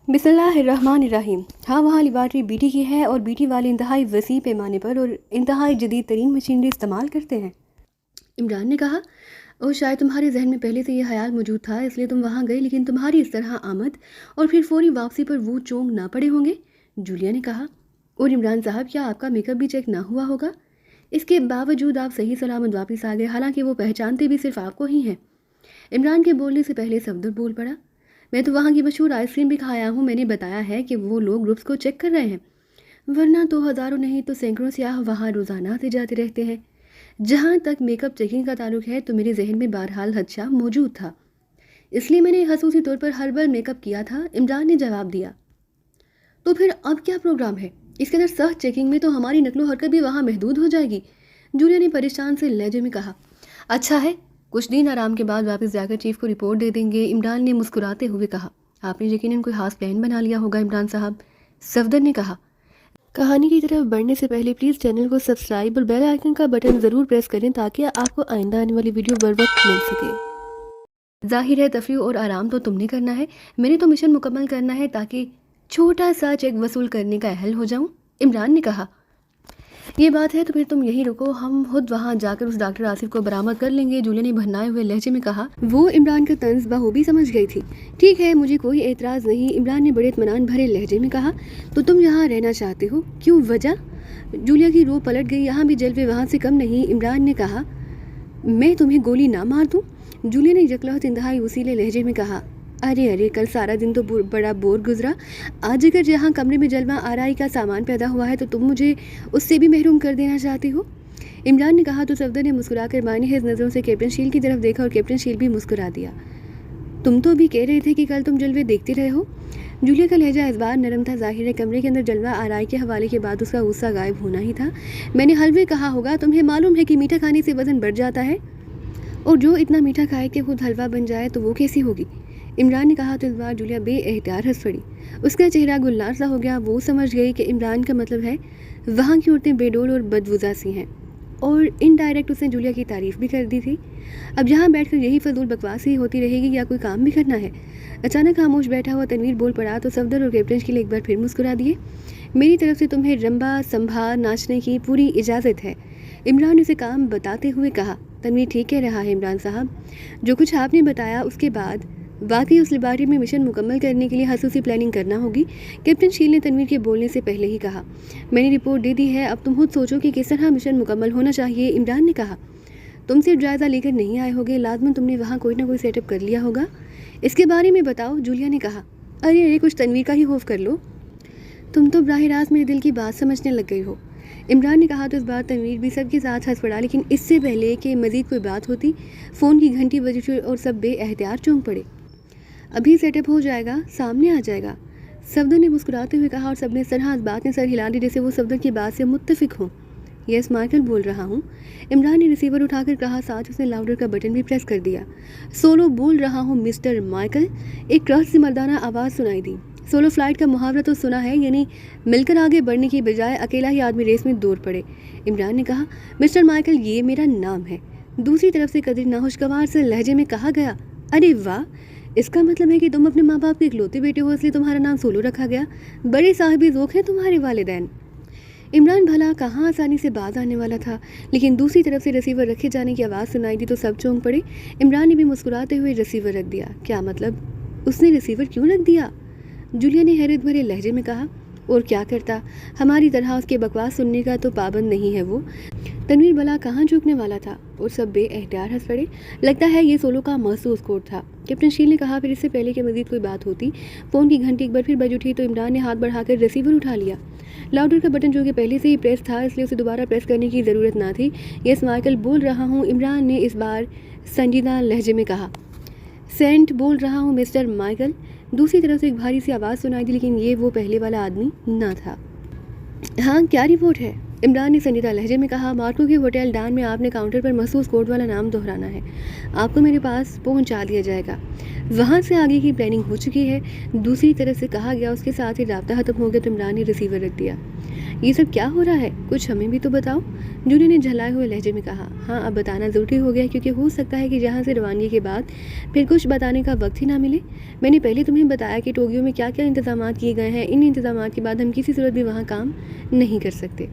बिस्मिल्लाहिर्रहमानिर्रहीम। हाँ, वहाँ लेबॉर्ट्री बीटी की है और बीटी वाले इंतहाई वसी पैमाने पर और इंतहाई जदीद तरीन मशीनरी इस्तेमाल करते हैं। इमरान ने कहा, और शायद तुम्हारे जहन में पहले से यह ख्याल मौजूद था, इसलिए तुम वहाँ गए, लेकिन तुम्हारी इस तरह आमद और फिर फौरी वापसी पर वो चोंग ना पड़े होंगे। जूलिया ने कहा, और इमरान साहब, क्या आपका मेकअप भी चेक ना हुआ होगा? इसके बावजूद आप सही सलामत वापस आ गए, हालांकि वो पहचानते भी सिर्फ आपको ही हैं। इमरान के बोलने से पहले सफदर बोल पड़ा, मैं तो वहाँ की मशहूर आइसक्रीम भी खाया हूँ। मैंने बताया है कि वो लोग ग्रुप्स को चेक कर रहे हैं, वरना तो हज़ारों नहीं तो सैकड़ों सियाह वहाँ रोज़ाना आते जाते रहते हैं। जहाँ तक मेकअप चेकिंग का ताल्लुक है तो मेरे जहन में बहरहाल खदशा मौजूद था, इसलिए मैंने खसूसी तौर पर हर्बल मेकअप किया था। इमरान ने जवाब दिया। तो फिर अब क्या प्रोग्राम है? इसके अंदर सख्त चेकिंग में तो हमारी नकलो हरकत भी वहाँ महदूद हो जाएगी। जूलिया ने परेशान से लहजे में कहा। अच्छा है, कुछ दिन आराम के बाद वापस जाकर चीफ को रिपोर्ट दे देंगे। इमरान ने मुस्कुराते हुए कहा। आपने यकीनन कोई खास प्लान बना लिया होगा इमरान साहब, सफदर ने कहा। कहानी की तरफ बढ़ने से पहले प्लीज़ चैनल को सब्सक्राइब और बेल आइकन का बटन ज़रूर प्रेस करें ताकि आपको आइंदा आने वाली वीडियो बर वक्त मिल सके। जाहिर है तफरीह और आराम तो तुमने करना है, मैंने तो मिशन मुकम्मल करना है ताकि छोटा सा चेक वसूल करने का अहल हो जाऊं, इमरान ने कहा। ये बात है तो फिर तुम यहीं रुको, हम खुद वहाँ जाकर उस डॉक्टर आसिफ को बरामद कर लेंगे, जूलिया ने भरनाए हुए लहजे में कहा। वो इमरान का तंज बखूबी समझ गई थी। ठीक है, मुझे कोई एतराज़ नहीं, इमरान ने बड़े इत्मीनान भरे लहजे में कहा। तो तुम यहाँ रहना चाहते हो, क्यों, वजह? जूलिया की रूह पलट गई। यहाँ भी जलवे वहाँ से कम नहीं, इमरान ने कहा। मैं तुम्हें गोली ना मार दूँ, जूलिया ने यकलौत इंतहाई उसीले लहजे में कहा। अरे कल सारा दिन तो बड़ा बोर गुजरा। आज अगर जहाँ कमरे में जलवा आराई का सामान पैदा हुआ है तो तुम मुझे उससे भी महरूम कर देना चाहती हो, इमरान ने कहा। तो सफदर ने मुस्कुराकर मानिहज़ नज़रों से कैप्टन शील की तरफ देखा और कैप्टन शील भी मुस्कुरा दिया। तुम तो अभी कह रहे थे कि कल तुम जलवे देखते रहे हो। जूलिया का लहजा इस बार नरम था। जाहिर है कमरे के अंदर जलवा आराई के हवाले के बाद उसका गुस्सा गायब होना ही था। मैंने हलवे कहा होगा, तुम्हें मालूम है कि मीठा खाने से वजन बढ़ जाता है, और जो इतना मीठा खाए कि खुद हलवा बन जाए तो वो कैसी होगी, इमरान ने कहा। तो इस बार जूलिया बेएहतियात हंस पड़ी। उसका चेहरा गुलनार सा हो गया। वो समझ गई कि इमरान का मतलब है वहाँ की औरतें बेडोल और बदवुज़ा सी हैं, और इनडायरेक्ट उसने जूलिया की तारीफ़ भी कर दी थी। अब जहाँ बैठकर यही फजूल बकवास ही होती रहेगी या कोई काम भी करना है? अचानक खामोश बैठा हुआ तनवीर बोल पड़ा। तो सफदर और कैप्टन के लिए एक बार फिर मुस्कुरा दिए। मेरी तरफ से तुम्हें रंबा संभा नाचने की पूरी इजाज़त है, इमरान ने उसे काम बताते हुए कहा। तनवीर ठीक कह रहा है इमरान साहब, जो कुछ आपने बताया उसके बाद वाकई उस लेबॉर्ट्री में मिशन मुकम्मल करने के लिए खसूसी प्लानिंग करना होगी, कैप्टन शील ने तनवीर के बोलने से पहले ही कहा। मैंने रिपोर्ट दे दी है, अब तुम खुद सोचो कि किस तरह मिशन मुकम्मल होना चाहिए, इमरान ने कहा। तुम सिर्फ जायज़ा लेकर नहीं आए होगे, लाजमन तुमने वहाँ कोई ना कोई सेटअप कर लिया होगा, इसके बारे में बताओ, जूलिया ने कहा। अरे कुछ तनवीर का ही खौफ कर लो, तुम तो बराह रास्त मेरे दिल की बात समझने लग गई हो, इमरान ने कहा। तो इस बार तनवीर भी सबके साथ हंस पड़ा, लेकिन इससे पहले कि मज़ीद कोई बात होती फ़ोन की घंटी बजी और सब बेएहतियात चौंक पड़े। अभी सेटअप हो जाएगा, सामने आ जाएगा, सफदर ने मुस्कुराते हुए कहा। और सबने इस तरह इस बात ने सर हिला दी जैसे वो सफदर की बात से मुत्तफिक हों। यस, माइकल बोल रहा हूँ, इमरान ने रिसीवर उठाकर कहा। साथ उसने लाउडर का बटन भी प्रेस कर दिया। सोलो बोल रहा हूँ मिस्टर माइकल, एक क्रस्ट से मर्दाना आवाज़ सुनाई दी। सोलो फ्लाइट का मुहावरा तो सुना है, यानी मिलकर आगे बढ़ने की बजाय अकेला ही आदमी रेस में दौड़ पड़े, इमरान ने कहा। मिस्टर माइकल, ये मेरा नाम है, दूसरी तरफ से कदर नाखुशगवार से लहजे में कहा गया। अरे वाह, इसका मतलब है कि तुम अपने माँ बाप के इकलौते बेटे हो, इसलिए तुम्हारा नाम सोलो रखा गया। बड़े साहिबी ज़ौक़ हैं तुम्हारे वालिदैन। इमरान भला कहाँ आसानी से बाज आने वाला था, लेकिन दूसरी तरफ से रिसीवर रखे जाने की आवाज़ सुनाई दी तो सब चौंक पड़े। इमरान ने भी मुस्कुराते हुए रिसीवर रख दिया। क्या मतलब, उसने रिसीवर क्यों रख दिया, जूलिया ने हैरत भरे लहजे में कहा। और क्या करता, हमारी तरह उसके बकवास सुनने का तो पाबंद नहीं है वो। तनवीर भला कहाँ झुकने वाला था, और सब बेएहतियात हंस पड़े। लगता है ये सोलो का महसूस कोड था, कैप्टन शील ने कहा। फिर इससे पहले कि मजीद कोई बात होती फ़ोन की घंटी एक बार फिर बज उठी तो इमरान ने हाथ बढ़ाकर रिसीवर उठा लिया। लाउडर का बटन जो कि पहले से ही प्रेस था, इसलिए उसे दोबारा प्रेस करने की ज़रूरत ना थी। यस माइकल बोल रहा हूँ, इमरान ने इस बार संजीदा लहजे में कहा। सेंट बोल रहा हूँ मिस्टर माइकल, दूसरी तरफ से एक भारी सी आवाज़ सुनाई दी, लेकिन ये वो पहले वाला आदमी ना था। हाँ, क्या रिपोर्ट है, इमरान ने संजीदा लहजे में कहा। मार्को के होटल डान में आपने काउंटर पर महसूस कोड वाला नाम दोहराना है, आपको मेरे पास पहुंचा दिया जाएगा। वहाँ से आगे की प्लानिंग हो चुकी है, दूसरी तरफ से कहा गया। उसके साथ ही राब्ता ख़त्म हो गया तो इमरान ने रिसीवर रख दिया। یہ سب کیا ہو رہا ہے؟ کچھ ہمیں بھی تو بتاؤ، جونیئر نے جھلائے ہوئے لہجے میں کہا۔ ہاں اب بتانا ضروری ہو گیا کیونکہ ہو سکتا ہے کہ جہاں سے روانگی کے بعد پھر کچھ بتانے کا وقت ہی نہ ملے۔ میں نے پہلے تمہیں بتایا کہ ٹوکیو میں کیا کیا انتظامات کیے گئے ہیں، ان انتظامات کے بعد ہم کسی صورت بھی وہاں کام نہیں کر سکتے،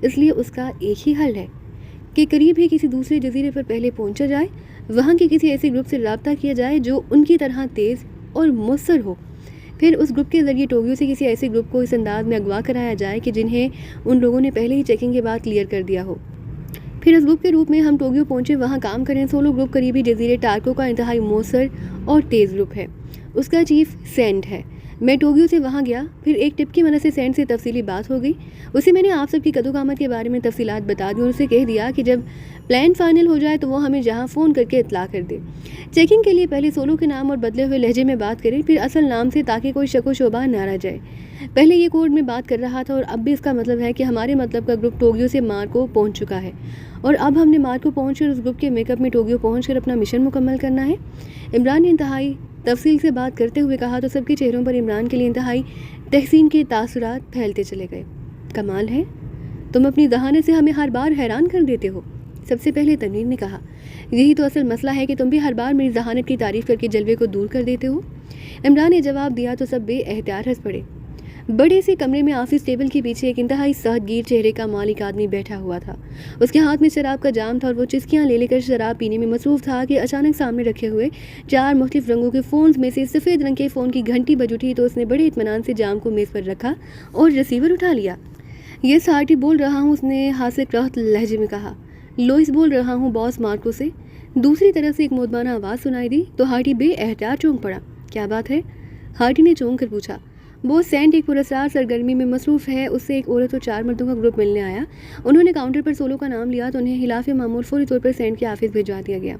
اس لیے اس کا ایک ہی حل ہے کہ قریب ہی کسی دوسرے جزیرے پر پہلے پہنچا جائے، وہاں کے کسی ایسے گروپ سے رابطہ کیا جائے جو ان کی طرح تیز اور مؤثر ہو، پھر اس گروپ کے ذریعے ٹوکیو سے کسی ایسے گروپ کو اس انداز میں اغوا کرایا جائے کہ جنہیں ان لوگوں نے پہلے ہی چیکنگ کے بعد کلیئر کر دیا ہو، پھر اس گروپ کے روپ میں ہم ٹوکیو پہنچے، وہاں کام کریں۔ سولو گروپ قریبی جزیرے ٹارکو کا انتہائی مؤثر اور تیز گروپ ہے، اس کا چیف سینٹ ہے۔ میں ٹوکیو سے وہاں گیا، پھر ایک ٹپ کی مدد سے سینٹ سے تفصیلی بات ہو گئی، اسے میں نے آپ سب کی قد و قامت کے بارے میں تفصیلات بتا دی اور اسے کہہ دیا کہ جب پلان فائنل ہو جائے تو وہ ہمیں جہاں فون کر کے اطلاع کر دے۔ چیکنگ کے لیے پہلے سولو کے نام اور بدلے ہوئے لہجے میں بات کریں، پھر اصل نام سے، تاکہ کوئی شک و شبہ نہ رہ جائے۔ پہلے یہ کوڈ میں بات کر رہا تھا اور اب بھی اس کا مطلب ہے کہ ہمارے مطلب کا گروپ ٹوکیو سے مارکو پہنچ چکا ہے اور اب ہم نے مارکو پہنچ کر اس گروپ کے میک اپ میں ٹوکیو پہنچ کر اپنا مشن مکمل کرنا ہے۔ عمران نے انتہائی تفصیل سے بات کرتے ہوئے کہا تو سب کے چہروں پر عمران کے لیے انتہائی تحسین کے تاثرات پھیلتے چلے گئے۔ کمال ہے، تم اپنی ذہانت سے ہمیں ہر بار حیران کر دیتے ہو۔ سب سے پہلے تنویر نے کہا، یہی تو اصل مسئلہ ہے کہ تم بھی ہر بار میری ذہانت کی تعریف کر کے جلوے کو دور کر دیتے ہو۔ عمران نے جواب دیا تو سب بے احتیاط ہنس پڑے۔ بڑے سے کمرے میں آفس ٹیبل کے پیچھے ایک انتہائی سخت گیر چہرے کا مالک آدمی بیٹھا ہوا تھا، اس کے ہاتھ میں شراب کا جام تھا اور وہ چسکیاں لے لے کر شراب پینے میں مصروف تھا کہ اچانک سامنے رکھے ہوئے 4 مختلف رنگوں کے فونز میں سے سفید رنگ کے فون کی گھنٹی بج اٹھی تو اس نے بڑے اطمینان سے جام کو میز پر رکھا اور ریسیور اٹھا لیا۔ یس ہارٹی بول رہا ہوں، اس نے حاصل کرخت لہجے میں کہا۔ لوئس بول رہا ہوں باس مارکو سے۔ دوسری طرف سے ایک مودبانہ آواز سنائی دی تو ہارٹی بے احتیاط چونک پڑا۔ کیا بات ہے؟ ہارٹی نے چونک کر پوچھا۔ وہ سینٹ ایک پراسرار سرگرمی میں مصروف ہے، اس سے ایک عورت اور 4 مردوں کا گروپ ملنے آیا، انہوں نے کاؤنٹر پر سولو کا نام لیا تو انہیں خلاف معمول فوری طور پر سینٹ کے آفس بھیجوا دیا گیا۔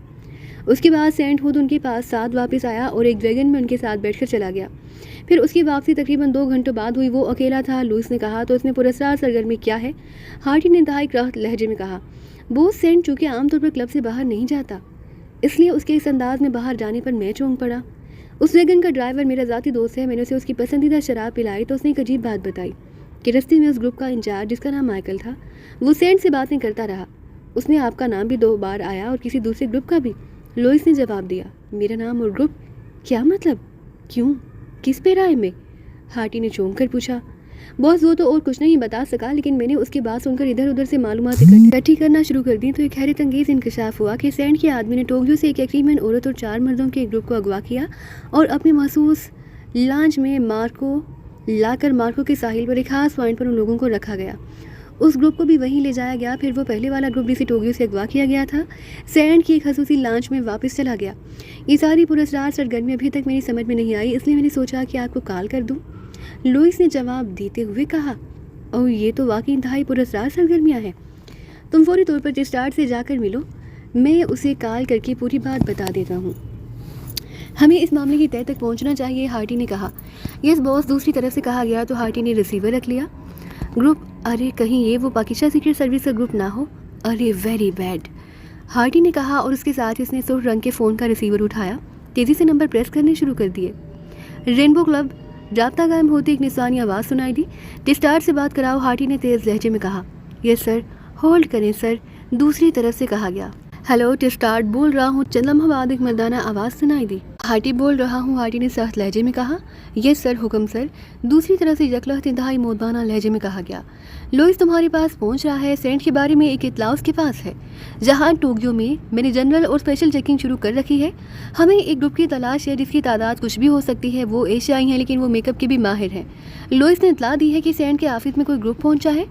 اس کے بعد سینٹ خود ان کے پاس ساتھ واپس آیا اور ایک ویگن میں ان کے ساتھ بیٹھ کر چلا گیا۔ پھر اس کی واپسی تقریباً 2 گھنٹوں بعد ہوئی، وہ اکیلا تھا۔ لوئس نے کہا تو اس میں پراسرار سرگرمی کیا ہے؟ ہارٹی نے انتہائی کرخت لہجے میں کہا۔ وہ سینٹ چونکہ عام طور پر کلب سے باہر نہیں جاتا، اس لیے اس کے اس انداز میں باہر جانے پر میں چونک پڑا۔ اس ویگن کا ڈرائیور میرا ذاتی دوست ہے، میں نے اسے اس کی پسندیدہ شراب پلائی تو اس نے ایک عجیب بات بتائی کہ رستے میں اس گروپ کا انچارج جس کا نام مائیکل تھا وہ سینٹ سے باتیں کرتا رہا، اس نے آپ کا نام بھی 2 بار آیا اور کسی دوسرے گروپ کا بھی۔ لوئس نے جواب دیا، میرا نام اور گروپ؟ کیا مطلب؟ کیوں؟ کس پیرائے میں؟ ہارٹی نے چونک کر پوچھا۔ باس وہ تو اور کچھ نہیں بتا سکا، لیکن میں نے اس کی بات سن کر ادھر ادھر سے معلومات اکٹھی کرنا شروع کر دی تو ایک حیرت انگیز انکشاف ہوا کہ سینٹ کے آدمی نے ٹوکیو سے ایک یقیناً عورت اور 4 مردوں کے ایک گروپ کو اغوا کیا اور اپنے مخصوص لانچ میں مارکو لا کر مارکو کے ساحل پر ایک خاص پوائنٹ پر ان لوگوں کو رکھا گیا۔ اس گروپ کو بھی وہیں لے جایا گیا، پھر وہ پہلے والا گروپ جسے ٹوکیو سے اغوا کیا گیا تھا سینٹ کی ایک خصوصی لانچ میں واپس چلا گیا۔ یہ ساری پراسرار سرگرمی ابھی تک میری سمجھ میں نہیں آئی، اس لیے میں نے سوچا کہ آپ کو کال کر دوں۔ لوئس نے جواب دیتے ہوئے کہا، اوہ یہ تو واقعی انتہائی پراسرار سرگرمیاں ہیں، تم فوری طور پر ٹسٹارٹ سے جا کر ملو، میں اسے کال کر کے پوری بات بتا دیتا ہوں۔ ہمیں اس معاملے کی تہہ تک پہنچنا چاہیے، ہارٹی نے کہا۔ یس باس، دوسری طرف سے کہا گیا تو ہارٹی نے ریسیور رکھ لیا۔ گروپ؟ ارے کہیں یہ وہ پاکستان سیکرٹ سروس کا گروپ نہ ہو؟ ارے ویری بیڈ، ہارٹی نے کہا اور اس کے ساتھ اس نے سرخ رنگ کے فون کا ریسیور اٹھایا، تیزی سے نمبر پریس کرنے شروع کر دیے۔ Rainbow club? رابطہ قائم ہوتی ایک نسوانی آواز سنائی دی۔ ٹسٹارٹ سے بات کراؤ، ہارٹی نے تیز لہجے میں کہا۔ یس سر، ہولڈ کریں سر، دوسری طرف سے کہا گیا۔ ہیلو ٹسٹارٹ بول رہا ہوں، چند لمحہ بعد ایک مردانہ آواز سنائی دی۔ ہارٹی بول رہا ہوں، ہارٹی نے سخت لہجے میں کہا۔ یس سر، حکم سر، دوسری طرف سے یکلخت انتہائی مودبانہ لہجے میں کہا گیا۔ لوئس تمہارے پاس پہنچ رہا ہے، سینٹ کے بارے میں ایک اطلاع اس کے پاس ہے۔ جہاں ٹوکیو میں نے جنرل اور اسپیشل چیکنگ شروع کر رکھی ہے، ہمیں ایک گروپ کی تلاش ہے جس کی تعداد کچھ بھی ہو سکتی ہے، وہ ایشیائی ہیں لیکن وہ میک اپ کے بھی ماہر ہیں۔ لوئس نے اطلاع دی ہے کہ سینٹ کے آفس میں کوئی گروپ پہنچا ہے،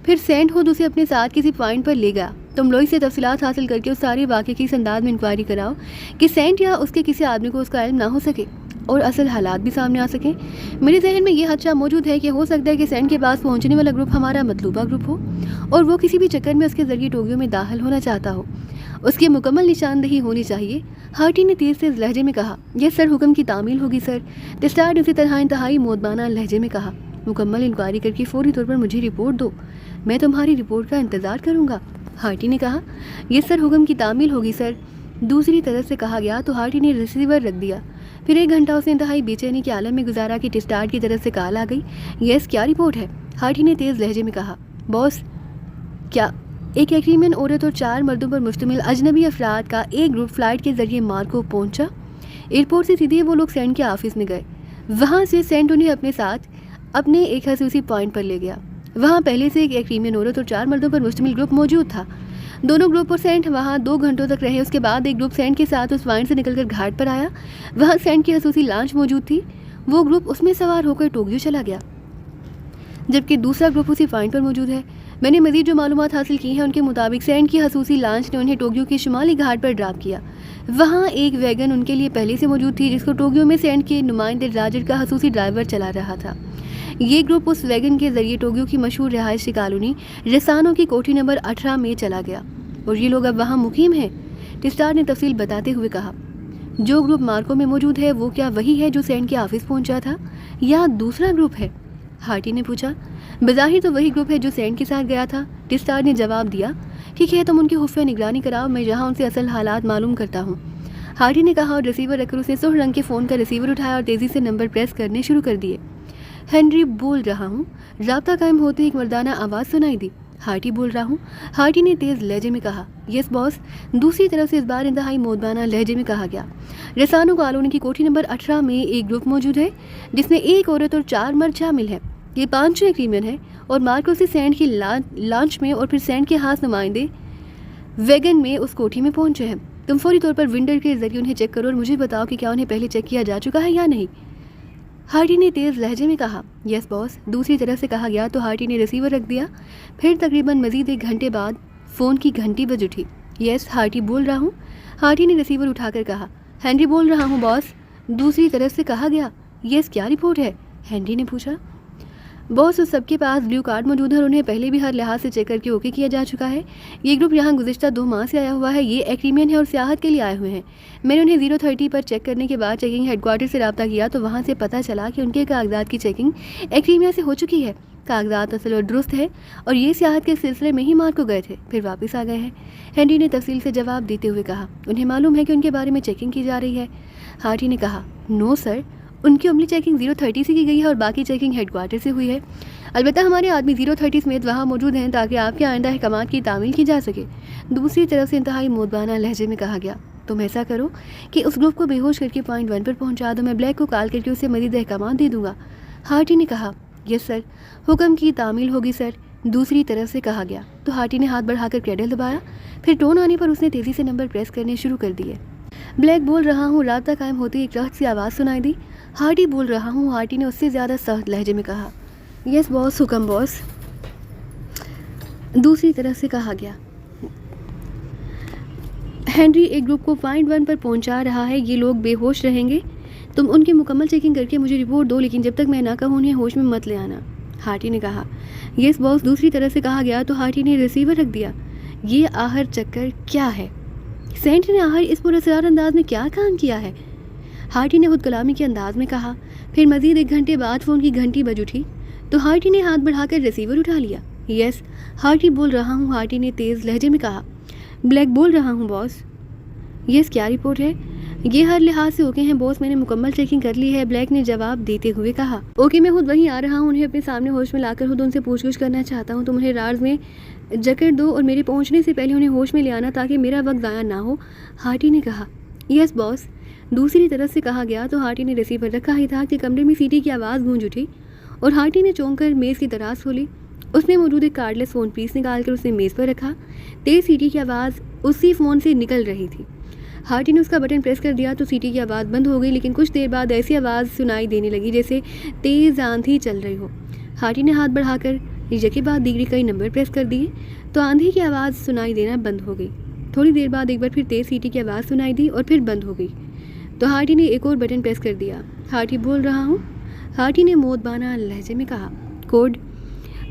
پھر سینٹ خود اسے اپنے ساتھ کسی پوائنٹ پر لے گیا۔ تم لوئس سے تفصیلات حاصل کر کے اس سارے واقعے کی اس انداز میں انکوائری کراؤ کہ سینٹ یا اس کے کسی آدمی کو اس کا علم نہ ہو سکے اور اصل حالات بھی سامنے آ سکیں۔ میرے ذہن میں یہ خدشہ موجود ہے کہ ہو سکتا ہے کہ سینٹ کے پاس پہنچنے والا گروپ ہمارا مطلوبہ گروپ ہو اور وہ کسی بھی چکر میں اس کے ذریعے ٹوکیو میں داخل ہونا چاہتا ہو، اس کی مکمل نشاندہی ہونی چاہیے، ہارٹی نے تیز تیز لہجے میں کہا۔ یہ سر، حکم کی تعمیل ہوگی سر، ٹسٹارٹ اسی طرح انتہائی مودبانہ لہجے میں کہا۔ مکمل انکوائری کر کے فوری طور پر مجھے رپورٹ دو، میں تمہاری رپورٹ کا انتظار کروں گا، ہارٹی نے کہا۔ یہ سر، حکم کی تعمیل ہوگی سر، دوسری طرف سے کہا گیا تو ہارٹی نے ریسیور رکھ دیا۔ پھر 1 گھنٹہ اس نے انتہائی بے چینی کے عالم میں گزارا کہ ٹسٹارٹ کی طرف سے کال آ گئی۔ یس، کیا رپورٹ ہے؟ हार्टी ने तेज़ लहजे में कहा। बॉस, क्या एक यकीनन औरत और 4 मर्दों पर मुश्तमिल अजनबी अफराद का एक ग्रुप फ़्लाइट के ज़रिए मार्को पहुंचा। एयरपोर्ट से सीधे वो लोग सेंट के ऑफिस में गए। वहाँ से सेंट उन्हें अपने साथ अपने एक खसूसी पॉइंट पर ले गया। वहाँ पहले से एक यकीनन औरत और 4 मर्दों पर मुश्तमिल ग्रुप मौजूद था। दोनों ग्रुप और सेंट वहाँ 2 घंटों तक रहे। उसके बाद एक ग्रुप सेंट के साथ उस पॉइंट से निकलकर घाट पर आया। वहाँ सेंट की खसूसी लॉन्च मौजूद थी। वो ग्रुप उसमें सवार होकर टोक्यो चला गया, जबकि दूसरा ग्रुप उसी पॉइंट पर मौजूद है। मैंने मजीद जो मालूमात हासिल की हैं उनके मुताबिक सेंट की खसूसी लॉन्च ने उन्हें टोक्यो के शुमाली घाट पर ड्रॉप किया। वहाँ एक वैगन उनके लिए पहले से मौजूद थी, जिसको टोक्यो में सेंट के नुमाइंदे राजर का खसूसी ड्राइवर चला रहा था। ये ग्रुप उस वैगन के जरिए टोक्यो की मशहूर रिहायशी कॉलोनी रेसानो की कोठी नंबर 18 में चला गया और ये लोग अब वहाँ मुकीम हैं। टिस्टार ने तफसील बताते हुए कहा। जो ग्रुप मार्को में मौजूद है वो क्या वही है जो सेंट के ऑफिस पहुंचा था या दूसरा ग्रुप है? हार्टी ने पूछा। बज़ाहिर तो वही ग्रुप है जो सेंट के साथ गया था, टिस्टार ने जवाब दिया। ठीक है, तुम उनकी खुफिया निगरानी कराओ, मैं यहाँ उनसे असल हालात मालूम करता हूँ, हार्टी ने कहा और रिसीवर रखकर उसने सुर्ख रंग के फ़ोन का रिसीवर उठाया और तेज़ी से नंबर प्रेस करने शुरू कर दिए। हेनरी बोल रहा हूँ। राब्ता कायम होते एक मर्दाना आवाज़ सुनाई दी। हार्टी बोल रहा हूँ, हार्टी ने तेज़ लहजे में कहा। यस बॉस, दूसरी तरफ से इस बार इंतहाई मोदबाना लहजे में कहा गया। रेसानो कॉलोनी की कोठी नंबर 18 में एक ग्रुप मौजूद है जिसमें एक औरत और 4 मर्द शामिल हैं। ये 5 क्रीमियन है और मार्को से सेंट की लॉन्च में और फिर सेंट के खास नुमाइंदे वैगन में उस कोठी में पहुंचे हैं। तुम फौरी तौर पर विंडर के जरिए उन्हें चेक करो और मुझे बताओ कि क्या उन्हें पहले चेक किया जा चुका है या नहीं, हार्टी ने तेज़ लहजे में कहा। यस बॉस, दूसरी तरफ से कहा गया तो हार्टी ने रिसीवर रख दिया। फिर तकरीबन मज़ीद 1 घंटे बाद फ़ोन की घंटी बज उठी। यस, हार्टी बोल रहा हूँ, हार्टी ने रिसीवर उठाकर कहा। हेनरी बोल रहा हूँ बॉस, दूसरी तरफ से कहा गया। यस, क्या रिपोर्ट है? हेनरी ने पूछा। बॉस, उस सबके पास ब्लू कार्ड मौजूद है और उन्हें पहले भी हर लिहाज से चेक करके ओके किया जा चुका है। ये ग्रुप यहाँ गुज़िश्ता 2 माह से आया हुआ है। ये एक्रीमियन है और सियाहत के लिए आए हुए हैं। मैंने उन्हें 030 पर चेक करने के बाद चेकिंग हेडक्वार्टर से रब्ता किया तो वहाँ से पता चला कि उनके कागजात की चेकिंग एक्रीमिया से हो चुकी है। कागजात असल और दुरुस्त है और ये सियाहत के सिलसिले में ही मार्को गए थे, फिर वापस आ गए हैं। हेनरी ने तफसील से जवाब देते हुए कहा। उन्हें मालूम है कि उनके बारे में चेकिंग की जा रही है? हार्टी ने कहा। नो सर, उनकी अमली चेकिंग 030 से की गई है और बाकी चेकिंग हेडक्वार्टर से हुई है। अलबत्ता हमारे आदमी 030 समेत वहाँ मौजूद हैं ताकि आपके आइंदा अहकामात की तामील की जा सके। दूसरी तरफ से इंतहाई मोदबाना लहजे में कहा गया। तुम ऐसा करो कि उस ग्रुप को बेहोश करके पॉइंट 1 पर पहुँचा दो, मैं ब्लैक को कॉल करके उसे मज़ीद अहकामात दे दूँगा। हार्टी ने कहा। यस सर, हुक्म की तामील होगी सर, दूसरी तरफ से कहा गया। तो हार्टी ने हाथ बढ़ाकर कैडल दबाया। फिर टोन आने पर उसने तेज़ी से नंबर प्रेस करने शुरू कर दिए। ब्लैक बोल रहा हूँ, राब्ता कायम होती एक सख्त सी आवाज़ सुनाई दी। हार्टी बोल रहा हूँ, हार्टी ने उससे ज़्यादा सख्त लहजे में कहा। यस बॉस, हुक्म बॉस, दूसरी तरफ से कहा गया। हेनरी एक ग्रुप को पॉइंट 1 पर पहुंचा रहा है, ये लोग बेहोश रहेंगे। तुम उनकी मुकम्मल चेकिंग करके मुझे रिपोर्ट दो, लेकिन जब तक मैं ना कहूँ उन्हें होश में मत ले आना, हार्टी ने कहा। यस बॉस, दूसरी तरफ से कहा गया। तो हार्टी ने रिसीवर रख दिया। ये आहर चक्कर क्या है? सेंट ने आहर इस पुरअसरार अंदाज में क्या काम किया है? हार्टी ने खुद कलामी के अंदाज में कहा। फिर मज़ीद 1 घंटे बाद फ़ोन की घंटी बज उठी तो हार्टी ने हाथ बढ़ाकर रिसीवर उठा लिया। यस, हार्टी बोल रहा हूँ, हार्टी ने तेज़ लहजे में कहा। ब्लैक बोल रहा हूँ बॉस। यस, क्या रिपोर्ट है? ये हर लिहाज से ओके हैं बॉस, मैंने मुकम्मल चेकिंग कर ली है, ब्लैक ने जवाब देते हुए कहा। ओके, मैं खुद वहीं आ रहा हूँ, उन्हें अपने सामने होश में लाकर खुद उनसे पूछगछ करना चाहता हूँ। तुम उन्हें राज में जकड़ दो और मेरे पहुँचने से पहले उन्हें होश में ले आना ताकि मेरा वक्त ज़ाया ना हो, हार्टी ने कहा। यस बॉस, दूसरी तरफ से कहा गया। तो हार्टी ने रिसीवर रखा ही था कि कमरे में सीटी की आवाज़ गूंज उठी और हार्टी ने चौंक कर मेज़ की दराज खोली। उसने मौजूद एक कार्डलेस फ़ोन पीस निकाल कर उसने मेज़ पर रखा। तेज़ सीटी की आवाज़ उसी फ़ोन से निकल रही थी। हार्टी ने उसका बटन प्रेस कर दिया तो सीटी की आवाज़ बंद हो गई, लेकिन कुछ देर बाद ऐसी आवाज़ सुनाई देने लगी जैसे तेज़ आंधी चल रही हो। हार्टी ने हाथ बढ़ाकर यके बाद दीगरी कई नंबर प्रेस कर दिए तो आंधी की आवाज़ सुनाई देना बंद हो गई। थोड़ी देर बाद एक बार फिर तेज़ सीटी की आवाज़ सुनाई दी और फिर बंद हो गई। तो हार्टी ने एक और बटन प्रेस कर दिया। हार्टी बोल रहा हूँ, हार्टी ने मोदबाना लहजे में कहा। कोड।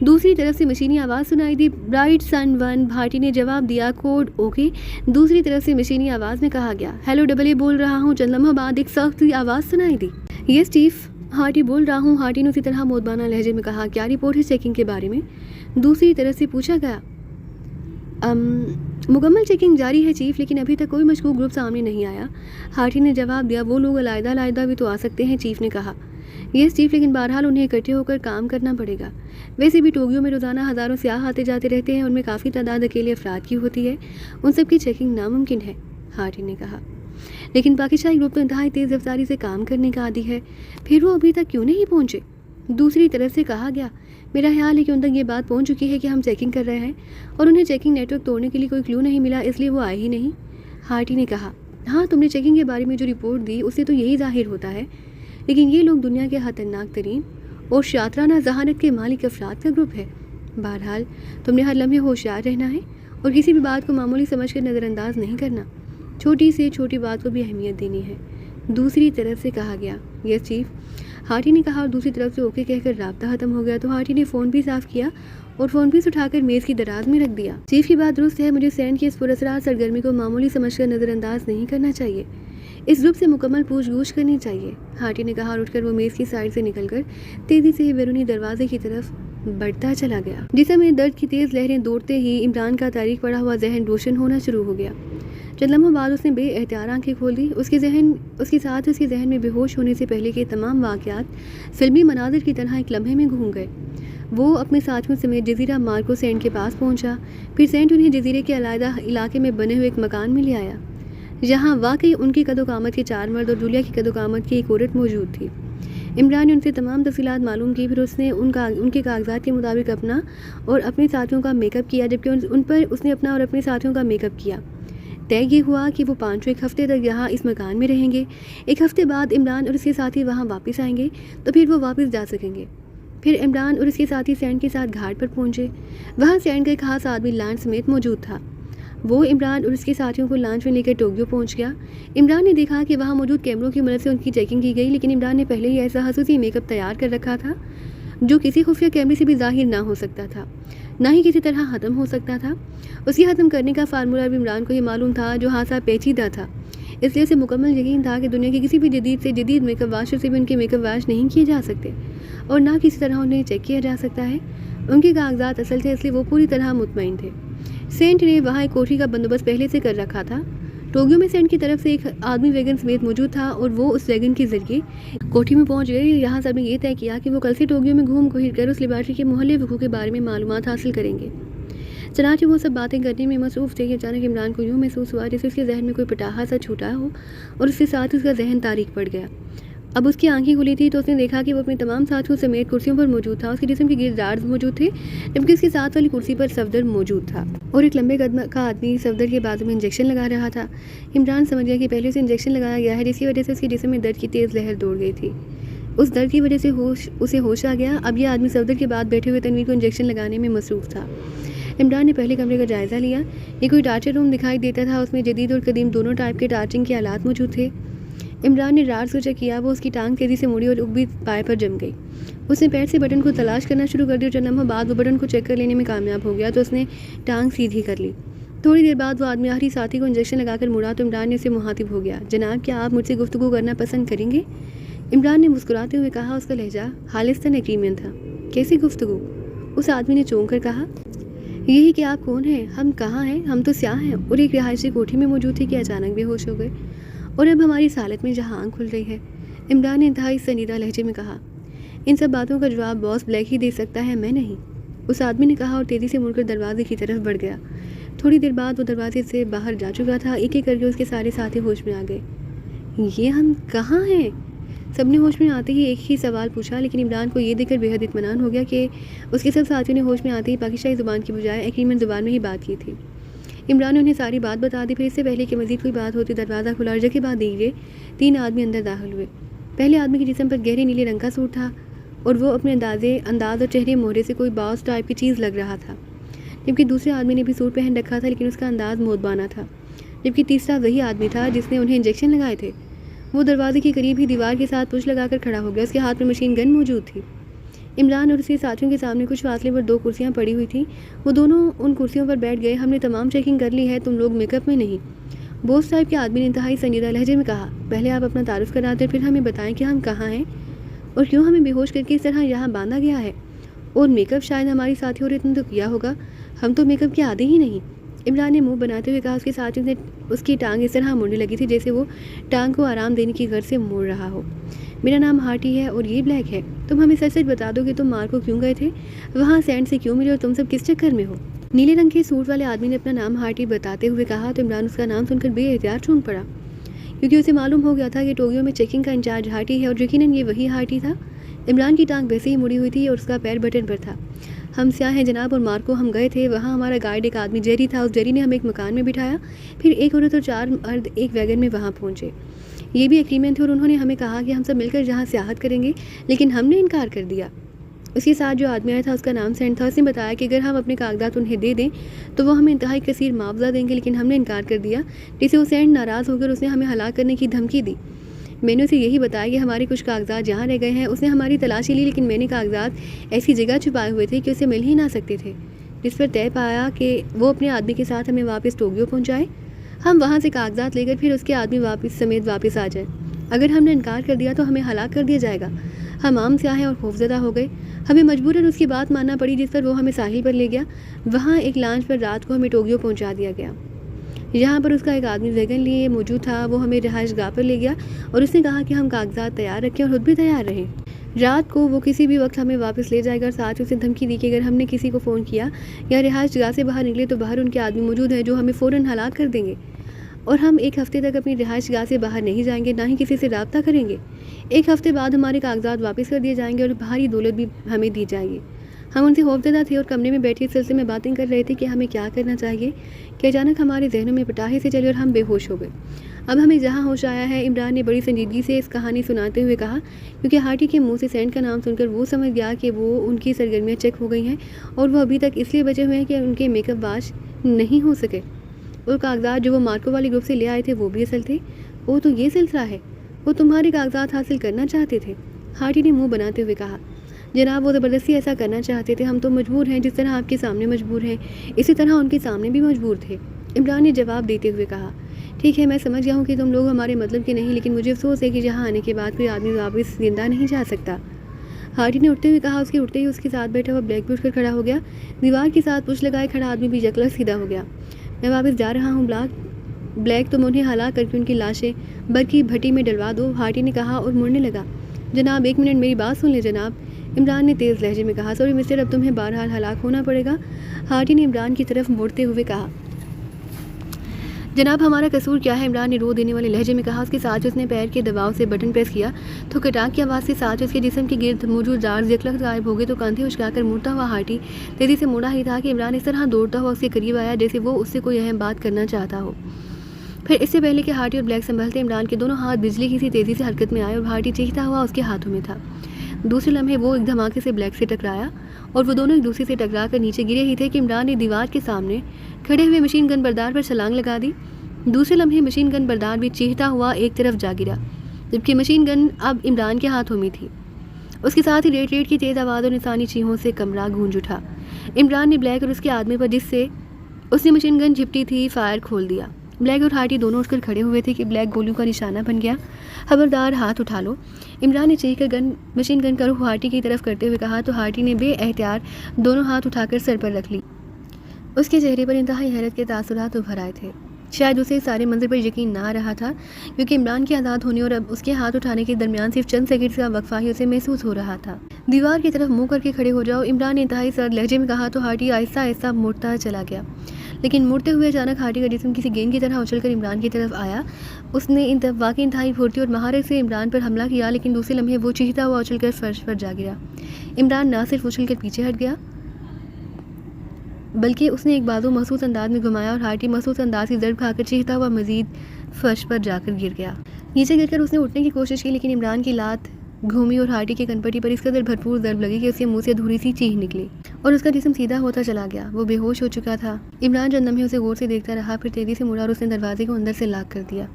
दूसरी तरफ से मशीनी आवाज़ सुनाई दी। ब्राइट सन 1, हार्टी ने जवाब दिया। Code okay. दूसरी तरफ से मशीनी आवाज़ में कहा गया। हेलो डबल ए बोल रहा हूँ। चंद लम्हा बाद एक सख्त सी आवाज़ सुनाई दी। यस चीफ, हार्टी बोल रहा हूँ, हार्टी ने उसी तरह मोदबाना लहजे में कहा। क्या रिपोर्ट है चेकिंग के बारे में? दूसरी तरफ से पूछा गया। मुकम्मल चेकिंग जारी है चीफ, लेकिन अभी तक कोई मशकूक ग्रुप सामने नहीं आया, हार्टी ने जवाब दिया। वो लोग अलग-अलग भी तो आ सकते हैं, चीफ ने कहा। यस चीफ, लेकिन बहरहाल उन्हें इकट्ठे होकर काम करना पड़ेगा। वैसे भी टोक्यो में रोज़ाना हज़ारों सियाह आते जाते रहते हैं, उनमें काफ़ी तादाद अकेले अफराद की होती है, उन सब की चेकिंग नामुमकिन है, हार्डी ने कहा। लेकिन पाकिस्तानी ग्रुप तो इंतहाई तेज़ रफ्तारी से काम करने का आदी है, फिर वो अभी तक क्यों नहीं पहुँचे? दूसरी तरफ से कहा गया, मेरा ख्याल है कि उन तक ये बात पहुँच चुकी है कि हम चेकिंग कर रहे हैं और उन्हें चेकिंग नेटवर्क तोड़ने के लिए कोई क्लू नहीं मिला, इसलिए वो आए ही नहीं, हार्डी ने कहा। हाँ, तुमने चेकिंग के बारे में जो रिपोर्ट दी उससे तो यही जाहिर होता है, लेकिन ये लोग दुनिया के खतरनाक तरीन और शातराना जहानत के मालिक अफराद का ग्रुप है। बहरहाल तुमने हर लम्हे होशियार रहना है और किसी भी बात को मामूली समझकर नज़रअंदाज नहीं करना, छोटी से छोटी बात को भी अहमियत देनी है, दूसरी तरफ से कहा गया। यस चीफ, हार्डी ने कहा और दूसरी तरफ से ओके कहकर राब्ता ख़त्म हो गया तो हार्डी ने फ़ोन भी साफ़ किया और फ़ोन भी उठाकर मेज़ की दराज में रख दिया। चीफ की बात दुरुस्त है, मुझे सैंड की इस पुरअसरार सरगर्मी को मामूली समझकर नज़रअंदाज नहीं करना चाहिए, इस ग्रुप से मुकम्मल पूछ-गूछ करनी चाहिए, हार्डी ने कहा और उठकर वो मेज़ की साइड से निकलकर तेज़ी से बैरूनी दरवाजे की तरफ बढ़ता चला गया। जिसम में दर्द की तेज़ लहरें दौड़ते ही इमरान का तारीख पड़ा हुआ जहन रोशन होना शुरू हो गया। चंद लम्हों बाद उसने बेएहतियात आंखें खोल दी। उसके जहन में बेहोश होने से पहले के तमाम वाक़यात फिल्मी मनाज़िर की तरह एक लम्हे में घूम गए। वो अपने साथियों समेत जजीरा मार्को सेंट के पास पहुंचा। फिर सेंट उन्हें जजीरे के अलग इलाके में बने हुए एक मकान में ले आया, जहाँ वाकई उनकी कदोकामत के 4 मर्द और जूलिया की कदोकामत की एक औरत मौजूद थी। इमरान ने उनसे तमाम तफसीलात मालूम की। फिर उसने उनके कागजात के मुताबिक अपना और अपने साथियों का मेकअप किया, जबकि उन पर उसने अपना और अपने साथियों का मेकअप किया। तय ये हुआ कि वो 5 हफ्ते तक यहाँ इस मकान में रहेंगे। 1 हफ्ते बाद इमरान और उसके साथी वहाँ वापस आएंगे तो फिर वो वापस जा सकेंगे। फिर इमरान और उसके साथी सैंड के साथ घाट पर पहुँचे। वहाँ सैंड का एक खास आदमी लांच समेत मौजूद था। वो इमरान और उसके साथियों को लांच में लेकर टोक्यो पहुँच गया। इमरान ने देखा कि वहाँ मौजूद कैमरों की मदद से उनकी चेकिंग की गई, लेकिन इमरान ने पहले ही ऐसा खसूसी मेकअप तैयार कर रखा था जो किसी खुफिया कैमरे से भी जाहिर ना हो सकता था, ना ही किसी तरह ख़त्म हो सकता था। उसकी ख़त्म करने का फार्मूला भी इमरान को ये मालूम था, जो हादसा पेचीदा था। इसलिए उसे मुकम्मल यकीन था कि दुनिया के किसी भी जदीद से जदीद मेकअप वाशर से भी उनके मेकअप वाश नहीं किए जा सकते और ना किसी तरह उन्हें चेक किया जा सकता है। उनके कागजात असल थे, इसलिए वो पूरी तरह मुतमईन थे। सेंट ने वहाँ एक कोठरी का बंदोबस्त पहले से कर रखा था। टोक्यो में सेंट की तरफ से एक आदमी वैगन समेत मौजूद था और वो उस वैगन के जरिए कोठी में पहुंच गए। यहाँ सबने ये तय किया कि वो कल से टोक्यो में घूम फिर कर उस लेबॉरेटरी के मोहल्ले वकूँ के बारे में मालूमात हासिल करेंगे। चनाचे वो सब बातें करने में मसरूफ़ थे कि अचानक इमरान को यूँ महसूस हुआ जैसे उसके जहन में कोई पटाखा सा छूटा हो और उसके साथ उसका जहन तारीख पड़ गया। अब उसकी आंखें खुली थी तो उसने देखा कि वो अपने तमाम साथियों समेत कुर्सियों पर मौजूद था। उसके जिस्म के गिर्द गार्ड्स मौजूद थे, जबकि उसके साथ वाली कुर्सी पर सफदर मौजूद था और एक लंबे कद का आदमी सफदर के बाजू में इंजेक्शन लगा रहा था। इमरान समझ गया कि पहले उसे इंजेक्शन लगाया गया है, जिसकी वजह से उसके जिस्म में दर्द की तेज़ लहर दौड़ गई थी। उस दर्द की वजह से उसे होश आ गया। अब यह आदमी सफदर के बाद बैठे हुए तनवीर को इंजेक्शन लगाने में मसरूफ़ था। इमरान ने पहले कमरे का जायज़ा लिया। ये कोई टार्चर रूम दिखाई देता था। उसमें जदीद और कदीम दोनों टाइप के टार्चिंग के आलात मौजूद थे। इमरान ने रार सोचा किया, वो उसकी टांग तेज़ी से मुड़ी और उगली पाए पर जम गई। उसने पैर से बटन को तलाश करना शुरू कर दिया। चंद लम्हों बाद वो बटन को चेक कर लेने में कामयाब हो गया तो उसने टांग सीधी कर ली। थोड़ी देर बाद वो आदमी आखिरी साथी को इंजेक्शन लगाकर मुड़ा तो इमरान ने उससे मुहातिब हो गया, जनाब क्या आप मुझसे गुफ्तगू करना पसंद करेंगे? इमरान ने मुस्कुराते हुए कहा। उसका लहजा खालिस्तान यकीनन था। कैसी गुफ्तगू? उस आदमी ने चौंक कर कहा। यही कि आप कौन हैं, हम कहाँ हैं? हम तो स्याह हैं और एक रिहायशी कोठी में मौजूद थे कि अचानक बेहोश हो गए और अब हमारी इस हालत में जहाँ आँख खुल रही है। इमरान ने इंतहाई सनीदा लहजे में कहा। इन सब बातों का जवाब बॉस ब्लैक ही दे सकता है, मैं नहीं, उस आदमी ने कहा और तेज़ी से मुड़कर दरवाजे की तरफ बढ़ गया। थोड़ी देर बाद वो दरवाजे से बाहर जा चुका था। एक एक करके उसके सारे साथी होश में आ गए। ये हम कहाँ हैं? सबने होश में आते ही एक ही सवाल पूछा, लेकिन इमरान को ये देखकर बेहद इत्मीनान हो गया कि उसके सब साथियों ने होश में आते ही पाकिस्तानी ज़ुबान की बजाय एग्रीमेंट ज़ुबान में ही बात की थी। इमरान ने उन्हें सारी बात बता दी। फिर इससे पहले कि मज़ीद कोई बात होती दरवाज़ा खुला और जगह बाद धीरे 3 आदमी अंदर दाखिल हुए। पहले आदमी के जिस्म पर गहरे नीले रंग का सूट था और वो अपने अंदाज और चेहरे मोहरे से कोई बाउस टाइप की चीज़ लग रहा था, जबकि दूसरे आदमी ने भी सूट पहन रखा था, लेकिन उसका अंदाज मोदबाना था। जबकि तीसरा वही आदमी था जिसने उन्हें इंजेक्शन लगाए थे। वो दरवाजे के करीब ही दीवार के साथ पुश लगाकर खड़ा हो गया। उसके हाथ में मशीन गन मौजूद थी। इमरान और उसके साथियों के सामने कुछ फासले पर 2 कुर्सियां पड़ी हुई थीं। वो दोनों उन कुर्सियों पर बैठ गए। हमने तमाम चेकिंग कर ली है, तुम लोग मेकअप में नहीं, बोस साहब के आदमी ने इंतहाई संजीदा लहजे में कहा। पहले आप अपना तारुफ कराते फिर हमें बताएं कि हम कहाँ हैं और क्यों हमें बेहोश करके इस तरह यहाँ बांधा गया है। और मेकअप शायद हमारी साथियों ने तो किया होगा, हम तो मेकअप के आदि ही नहीं। इमरान ने मुंह बनाते हुए कहा। उसके साथियों ने उसकी टांग इस तरह मुड़ने लगी थी जैसे वो टांग को आराम देने की गर्ज से मोड़ रहा हो। मेरा नाम हार्टी है और ये ब्लैक है। तुम हमें सच सच बता दो कि तुम मार्क को क्यों गए थे, वहाँ सैंड से क्यों मिले और तुम सब किस चक्कर में हो। नीले रंग के सूट वाले आदमी ने अपना नाम हार्टी बताते हुए कहा तो इमरान उसका नाम सुनकर बेएहतियात चूक पड़ा, क्योंकि उसे मालूम हो गया था कि टोक्यो में चेकिंग का इंचार्ज हार्टी है और यकीनन ये वही हार्टी था। इमरान की टांग वैसे ही मुड़ी हुई थी और उसका पैर बटन पर था। हम स्याह हैं जनाब, और मार्को हम गए थे। वहाँ हमारा गाइड एक आदमी जेरी था। उस जेरी ने हमें एक मकान में बिठाया, फिर एक औरत और 4 मर्द एक वैगन में वहाँ पहुँचे। ये भी एग्रीमेंट थे और उन्होंने हमें कहा कि हम सब मिलकर जहाँ सियाहत करेंगे, लेकिन हमने इनकार कर दिया। उसके साथ जो आदमी आया था उसका नाम सेंट था। उसने बताया कि अगर हम अपने कागजात उन्हें दे दें तो वो हमें इंतहाई कसीर मुआवजा देंगे, लेकिन हमने इनकार कर दिया, जिससे वो सेंट नाराज़ होकर उसने हमें हलाक करने की धमकी दी। मैंने उसे यही बताया कि हमारे कुछ कागजात जहाँ रह गए हैं। उसने हमारी तलाशी ली, लेकिन मैंने कागजात ऐसी जगह छुपाए हुए थे कि उसे मिल ही ना सकते थे, जिस पर तय पाया कि वो अपने आदमी के साथ हमें वापस टोक्यो पहुँचाए। हम वहाँ से कागजात लेकर फिर उसके आदमी समेत वापस आ जाए। अगर हमने इनकार कर दिया तो हमें हलाक कर दिया जाएगा। हम आम स्याह हैं और खौफजदा हो गए। हमें मजबूरन उसकी बात मानना पड़ी, जिस पर वो हमें साहिल पर ले गया। वहाँ एक लॉन्च पर रात को हमें टोक्यो पहुँचा दिया गया। यहाँ पर उसका एक आदमी वैगन लिए मौजूद था। वो हमें रिहाइश गाह पर ले गया और उसने कहा कि हम कागजात तैयार रखें और खुद भी तैयार रहें। रात को वो किसी भी वक्त हमें वापस ले जाएगा। और साथ ही उसने धमकी दी कि अगर हमने किसी को फ़ोन किया या रिहाइश गाह से बाहर निकले तो बाहर उनके आदमी मौजूद हैं जो हमें फ़ौरन हलाक कर देंगे, और हम 1 हफ़्ते तक अपनी रिहाइश गाह से बाहर नहीं जाएंगे, ना ही किसी से रब्ता करेंगे। 1 हफ़्ते बाद हमारे कागजात वापस कर दिए जाएंगे और भारी दौलत भी हमें दी जाएगी। हम उनसे खौफजदा थे और कमरे में बैठे इस सिलसिले में बातें कर रहे थे कि हमें क्या करना चाहिए कि अचानक हमारे जहनों में पटाखे से चले और हम बेहोश हो गए। अब हमें जहाँ होश आया है, इमरान ने बड़ी संजीदगी से इस कहानी सुनाते हुए कहा, क्योंकि हार्टी के मुंह से सेंट का नाम सुनकर वो समझ गया कि वो उनकी सरगर्मियाँ चेक हो गई हैं और वो अभी तक इसलिए बचे हुए हैं कि उनके मेकअप वाश नहीं हो सके। और कागजात जो वो मार्को वाले ग्रुप से ले आए थे वो भी असल थे। वो तो ये सिलसिला है, वो तुम्हारे कागजात हासिल करना चाहते थे। हार्टी ने मुँह बनाते हुए कहा, जनाब वो ज़बरदस्ती ऐसा करना चाहते थे। हम तो मजबूर हैं, जिस तरह आपके सामने मजबूर हैं इसी तरह उनके सामने भी मजबूर थे। इमरान ने जवाब देते हुए कहा, ठीक है, मैं समझ गया हूँ कि तुम लोग हमारे मतलब के नहीं, लेकिन मुझे अफसोस है कि यहाँ आने के बाद कोई आदमी वापस जिंदा नहीं जा सकता। हार्टी ने उठते हुए कहा। उसके उठते ही उसके साथ बैठा हुआ ब्लैक भी उठकर खड़ा हो गया। दीवार के साथ पुश लगाए खड़ा आदमी भी जकलस सीधा हो गया। मैं वापस जा रहा हूँ ब्लैक, तुम उन्हें हलाक करके उनकी लाशें बर्की भट्टी में डलवा दो, हार्टी ने कहा और मुड़ने लगा। जनाब 1 मिनट मेरी बात सुन ले जनाब, इमरान ने तेज़ लहजे में कहा। सॉरी मिस्टर, अब तुम्हें बहरहाल हलाक होना पड़ेगा, हार्टी ने इमरान की तरफ मुड़ते हुए कहा। जनाब हमारा कसूर क्या है, इमरान ने रो देने वाले लहजे में कहा। उसके साथ उसने पैर के दबाव से बटन प्रेस किया तो कटाक की आवाज़ से साथ उसके जिस्म के गिर्द मौजूद जार्ज यकलख गायब हो गए। तो कंधे उछलाकर मुड़ता हुआ हार्टी तेज़ी से मुड़ा ही था कि इमरान इस तरह दौड़ता हुआ उसके करीब आया जैसे वो उससे कोई अहम बात करना चाहता हो। फिर इससे पहले कि हार्टी और ब्लैक संभलते, इमरान के दोनों हाथ बिजली की सी तेज़ी से हरकत में आए और हार्टी चीखता हुआ उसके हाथों में था। दूसरे लम्हे वो एक धमाके से ब्लैक से टकराया और वो दोनों एक दूसरे से टकरा कर नीचे गिरे ही थे कि इमरान ने दीवार के सामने खड़े हुए मशीन गन बरदार पर छलांग लगा दी। दूसरे लम्हे मशीन गन बरदार भी चीखता हुआ एक तरफ जा गिरा, जबकि मशीन गन अब इमरान के हाथों में थी। उसके साथ ही रेट रेट की तेज़ आवाज़ और इंसानी चीखों से कमरा गूंज उठा। इमरान ने ब्लैक और उसके आदमी पर जिससे उसने मशीन गन झिपटी थी फायर खोल दिया। ब्लैक और हार्टी दोनों उठकर खड़े हुए थे कि ब्लैक गोलियों का निशाना बन गया। खबरदार हाथ उठा लो, इमरान ने चीख कर मशीन गन का रुख हार्टी की तरफ करते हुए कहा। तो हार्टी ने बेएहतियात दोनों हाथ उठाकर सर पर रख ली। उसके चेहरे पर इंतहाई हैरत के तासुरात उभर आए थे। शायद उसे सारे मंजर पर यकीन ना आ रहा था, क्योंकि इमरान के आज़ाद होने और अब उसके हाथ उठाने के दरमियान सिर्फ चंद सेकंड का वक्फा ही उसे महसूस हो रहा था। दीवार की तरफ मुंह करके खड़े हो जाओ, इमरान ने इंतहाई सर्द लहजे में कहा। तो हार्टी आहिस्ता आहिस्ता मुड़ता चला गया, लेकिन मुड़ते हुए अचानक हार्टी का जिस्म किसी गेंद की तरह उछलकर इमरान की तरफ आया। उसने वाकई इंतहाई फुर्ती और महारत से इमरान पर हमला किया, लेकिन दूसरे लम्हे वो चीखता हुआ उछलकर फर्श पर जा गिरा। इमरान ना सिर्फ उछलकर पीछे हट गया, बल्कि उसने एक बाजू महसूस अंदाज में घुमाया और हार्टी महसूस अंदाज की ज़रब खाकर चीखता हुआ मजीद फर्श पर जाकर गिर गया। नीचे गिरकर उसने उठने की कोशिश की, लेकिन इमरान की लात घूमी और हार्टी की कनपटी पर इस कदर भरपूर ज़रब लगी कि उसके मुंह से अधूरी सी चीख निकली और उसका जिस्म सीधा होता चला गया। वो बेहोश हो चुका था। इमरान चंद लम्हे उसे गौर से देखता रहा, फिर तेज़ी से मुड़ा और उसने दरवाजे को अंदर से लॉक कर दिया।